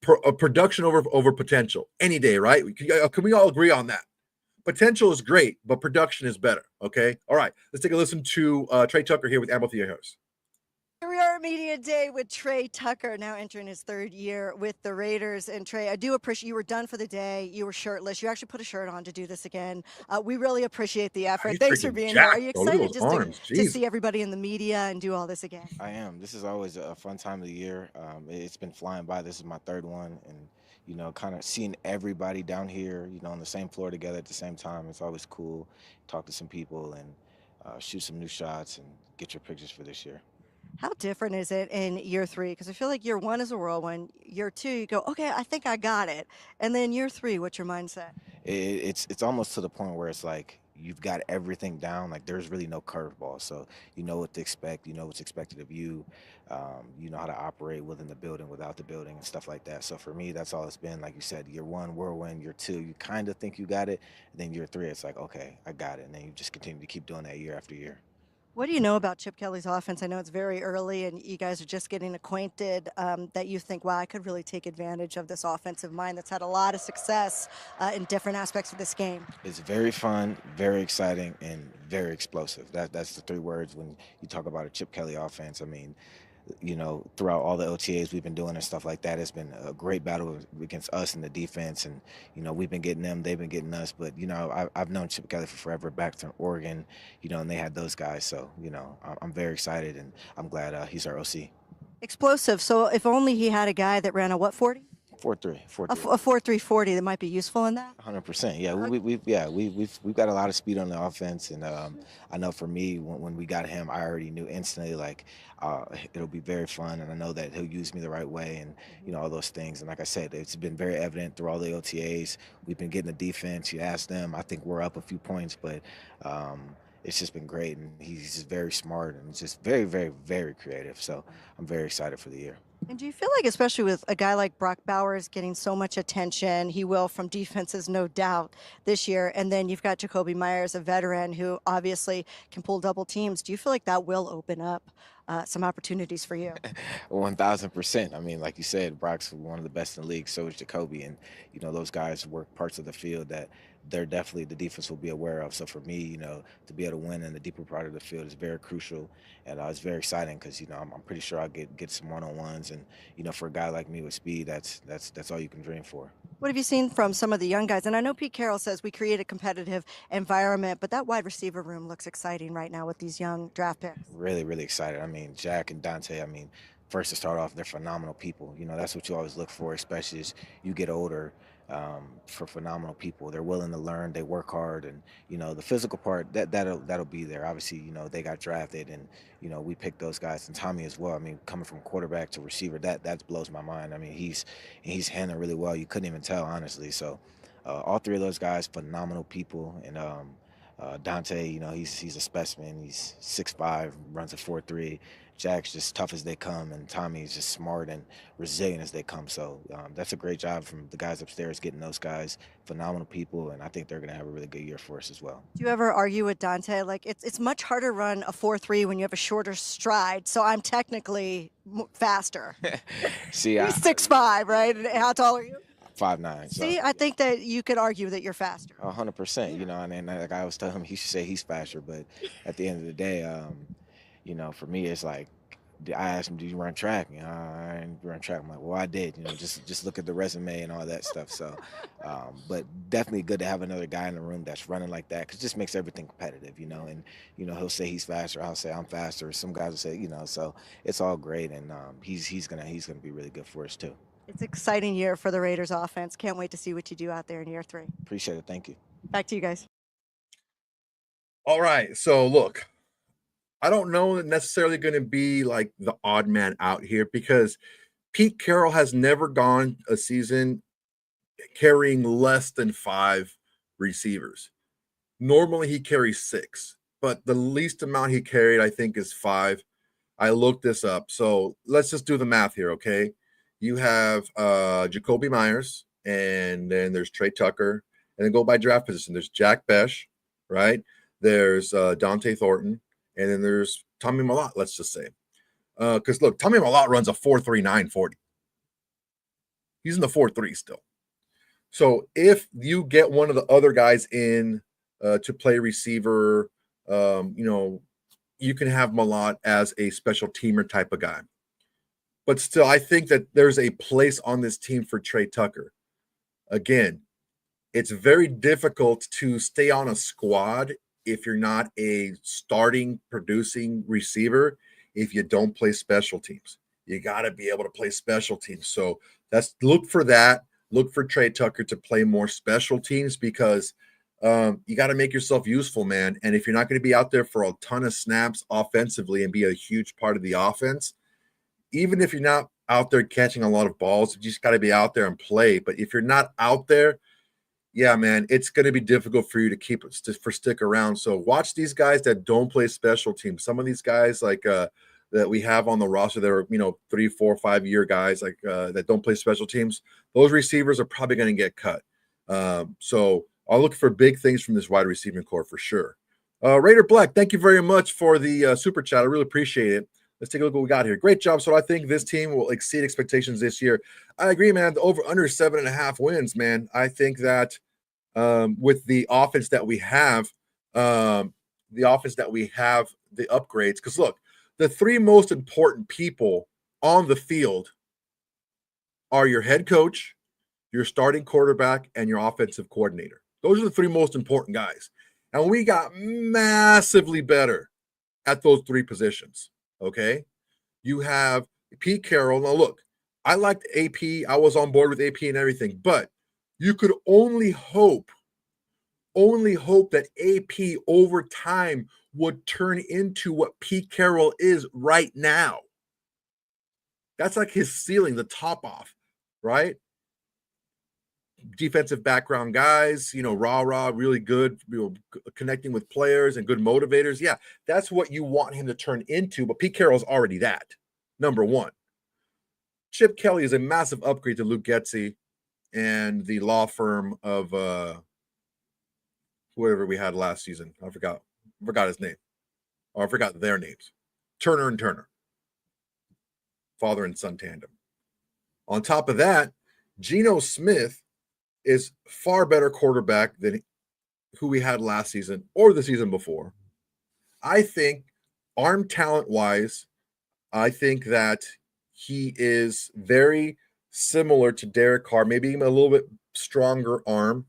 production over potential any day, right? Can we all agree on that? Potential is great, but production is better. Okay. All right. Let's take a listen to Trey Tucker here with Amble Theoharis. Here we are, Media Day with Trey Tucker, now entering his 3rd year with the Raiders. And Trey, I do appreciate you were done for the day. You were shirtless. You actually put a shirt on to do this again. We really appreciate the effort. Thanks for being here. Are you excited just to see everybody in the media and do all this again? I am. This is always a fun time of the year. It's been flying by. This is my 3rd one. And, kind of seeing everybody down here, on the same floor together at the same time. It's always cool. Talk to some people and shoot some new shots and get your pictures for this year. How different is it in year 3? Because I feel like year 1 is a whirlwind. Year 2, you go, okay, I think I got it. And then year 3, what's your mindset? It's almost to the point where it's like you've got everything down. Like there's really no curveball. So you know what to expect. You know what's expected of you. You know how to operate within the building, without the building, and stuff like that. So for me, that's all it's been. Like you said, year 1, whirlwind. Year 2, you kind of think you got it. And then year 3, it's like, okay, I got it. And then you just continue to keep doing that year after year. What do you know about Chip Kelly's offense? I know it's very early and you guys are just getting acquainted, that you think, wow, I could really take advantage of this offensive mind that's had a lot of success in different aspects of this game. It's very fun, very exciting, and very explosive. That's the 3 words when you talk about a Chip Kelly offense. I mean, throughout all the OTAs we've been doing and stuff like that, it's been a great battle against us in the defense. And, we've been getting them, they've been getting us. But, I've known Chip Kelly for forever, back to Oregon, and they had those guys. So, I'm very excited, and I'm glad he's our OC. Explosive. So if only he had a guy that ran a 40? 4.3. A 4.340 that might be usful in that? 100%. Yeah, we've got a lot of speed on the offense, and I know for me, when we got him, I already knew instantly like it'll be very fun, and I know that he'll use me the right way, and all those things. And like I said, it's been very evident through all the OTAs. We've been getting the defense. You ask them, I think we're up a few points, but it's just been great, and he's just very smart and just very, very, very creative. So I'm very excited for the year. And do you feel like, especially with a guy like Brock Bowers getting so much attention, he will from defenses, no doubt, this year, and then you've got Jacoby Myers, a veteran who obviously can pull double teams. Do you feel like that will open up some opportunities for you? 1,000%. I mean, like you said, Brock's one of the best in the league. So is Jacoby, and those guys work parts of the field that they're definitely the defense will be aware of. So for me, to be able to win in the deeper part of the field is very crucial, and it's very exciting because I'm pretty sure I'll get some one-on-ones, and for a guy like me with speed, that's all you can dream for. What have you seen from some of the young guys? And I know Pete Carroll says we create a competitive environment, but that wide receiver room looks exciting right now with these young draft picks. Really, really excited. I mean, Jack and Dante, first to start off, they're phenomenal people. That's what you always look for, especially as you get older. For phenomenal people, they're willing to learn, they work hard, and the physical part that'll be there. Obviously, they got drafted, and we picked those guys, and Tommy as well. Coming from quarterback to receiver, that blows my mind. He's handling really well. You couldn't even tell, honestly. So all 3 of those guys, phenomenal people, and Dante, he's a specimen. He's 6'5", runs a 4.3. Jack's just tough as they come, and Tommy's just smart and resilient as they come. So that's a great job from the guys upstairs getting those guys, phenomenal people, and I think they're going to have a really good year for us as well. Do you ever argue with Dante? Like, it's much harder to run a 4.3 when you have a shorter stride, so I'm technically faster. See, he's 6'5", right? How tall are you? 5'9". See, I think that you could argue that you're faster. 100%. And like I always tell him, he should say he's faster, but at the end of the day, For me, it's like, I asked him, "Do you run track?" I didn't run track. I'm like, "Well, I did." Just look at the resume and all that stuff. So, but definitely good to have another guy in the room that's running like that, because it just makes everything competitive. And he'll say he's faster, I'll say I'm faster. Some guys will say, so it's all great, and he's gonna be really good for us too. It's an exciting year for the Raiders offense. Can't wait to see what you do out there in year 3. Appreciate it. Thank you. Back to you guys. All right. So look, I don't know that necessarily going to be like the odd man out here, because Pete Carroll has never gone a season carrying less than 5 receivers. Normally he carries 6, but the least amount he carried, I think, is 5. I looked this up. So let's just do the math here, okay? You have Jacoby Myers, and then there's Trey Tucker, and then go by draft position. There's Jack Besh, right? There's Dante Thornton, and then there's Tommy Malott, let's just say. Because look, Tommy Malott runs a 4.39 40. He's in the 4.3 still. So if you get one of the other guys in to play receiver, you can have Malott as a special teamer type of guy. But still, I think that there's a place on this team for Trey Tucker. Again, it's very difficult to stay on a squad if you're not a starting producing receiver, if you don't play special teams. You got to be able to play special teams. So look for that. Look for Trey Tucker to play more special teams, because you got to make yourself useful, man. And if you're not going to be out there for a ton of snaps offensively and be a huge part of the offense, even if you're not out there catching a lot of balls, you just got to be out there and play. But if you're not out there, yeah, man, it's going to be difficult for you to stick around. So watch these guys that don't play special teams. Some of these guys like that we have on the roster that are 3, 4, 5 year guys like that don't play special teams. Those receivers are probably going to get cut. So I'll look for big things from this wide receiving core for sure. Raider Black, thank you very much for the super chat. I really appreciate it. Let's take a look at what we got here. Great job. So I think this team will exceed expectations this year. I agree, man. The over under 7.5 wins, man. I think that with the offense that we have, the upgrades, because look, the 3 most important people on the field are your head coach, your starting quarterback, and your offensive coordinator. Those are the 3 most important guys. And we got massively better at those 3 positions. Okay. You have Pete Carroll. Now, look, I liked AP. I was on board with AP and everything, but you could only hope that AP over time would turn into what Pete Carroll is right now. That's like his ceiling, the top off, right? Defensive background guys, rah, really good, connecting with players and good motivators. Yeah, that's what you want him to turn into. But Pete Carroll's already that, number 1. Chip Kelly is a massive upgrade to Luke Getsy and the law firm of whoever we had last season. I forgot his name. Or I forgot their names. Turner and Turner. Father and son tandem. On top of that, Geno Smith is far better quarterback than who we had last season or the season before. I think arm talent wise, I think that he is very similar to Derek Carr, maybe even a little bit stronger arm,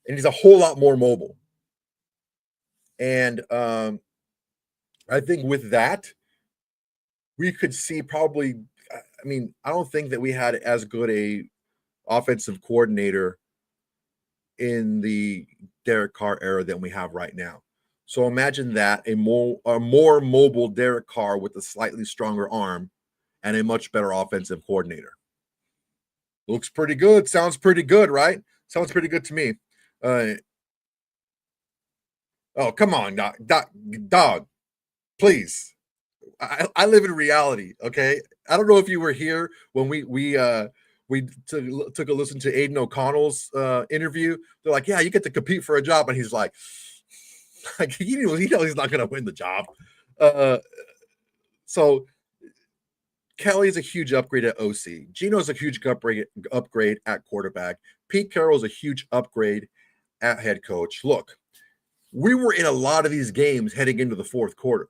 and he's a whole lot more mobile. And I think with that, we could see probably, I don't think that we had as good a offensive coordinator in the Derek Carr era than we have right now. So imagine that, a more mobile Derek Carr with a slightly stronger arm and a much better offensive coordinator. Looks pretty good. Sounds pretty good, right? Sounds pretty good to me. Oh, come on, dog. Please. I live in reality, okay? I don't know if you were here when we took a listen to Aidan O'Connell's interview. They're like, yeah, you get to compete for a job. And he's like he knows he's not going to win the job. So Kelly's a huge upgrade at OC. Geno's a huge upgrade at quarterback. Pete Carroll's a huge upgrade at head coach. Look, we were in a lot of these games heading into the 4th quarter.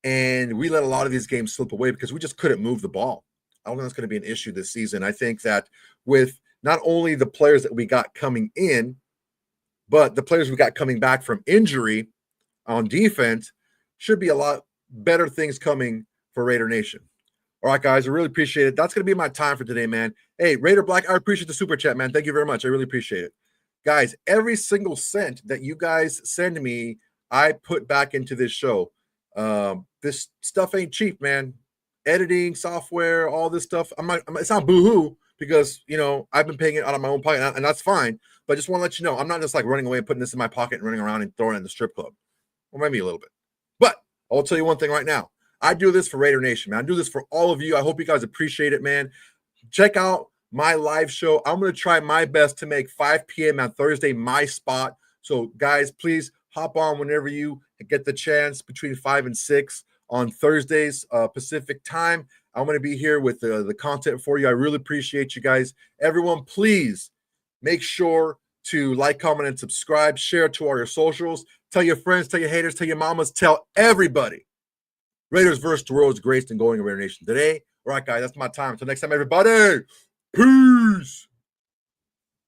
and we let a lot of these games slip away because we just couldn't move the ball. I don't think that's going to be an issue this season. I think that with not only the players that we got coming in, but the players we got coming back from injury on defense, should be a lot better things coming for Raider Nation. All right, guys, I really appreciate it. That's going to be my time for today, man. Hey, Raider Black, I appreciate the super chat, man. Thank you very much. I really appreciate it. Guys, every single cent that you guys send me, I put back into this show. This stuff ain't cheap, man. Editing, software, all this stuff. It's not boo-hoo because, you know, I've been paying it out of my own pocket, and that's fine. But I just want to let you know, I'm not just like running away and putting this in my pocket and running around and throwing it in the strip club. Or maybe a little bit. But I'll tell you one thing right now. I do this for Raider Nation, man. I do this for all of you. I hope you guys appreciate it, man. Check out my live show. I'm going to try my best to make 5 p.m. on Thursday my spot. So, guys, please hop on whenever you get the chance between 5 and 6 on Thursdays, Pacific time. I'm going to be here with the content for you. I really appreciate you guys. Everyone, please make sure to like, comment, and subscribe. Share it to all your socials. Tell your friends, tell your haters, tell your mamas, tell everybody. Raiders versus the world's greatest and going to Raider Nation today. All right, guys, that's my time. Until next time, everybody. Peace.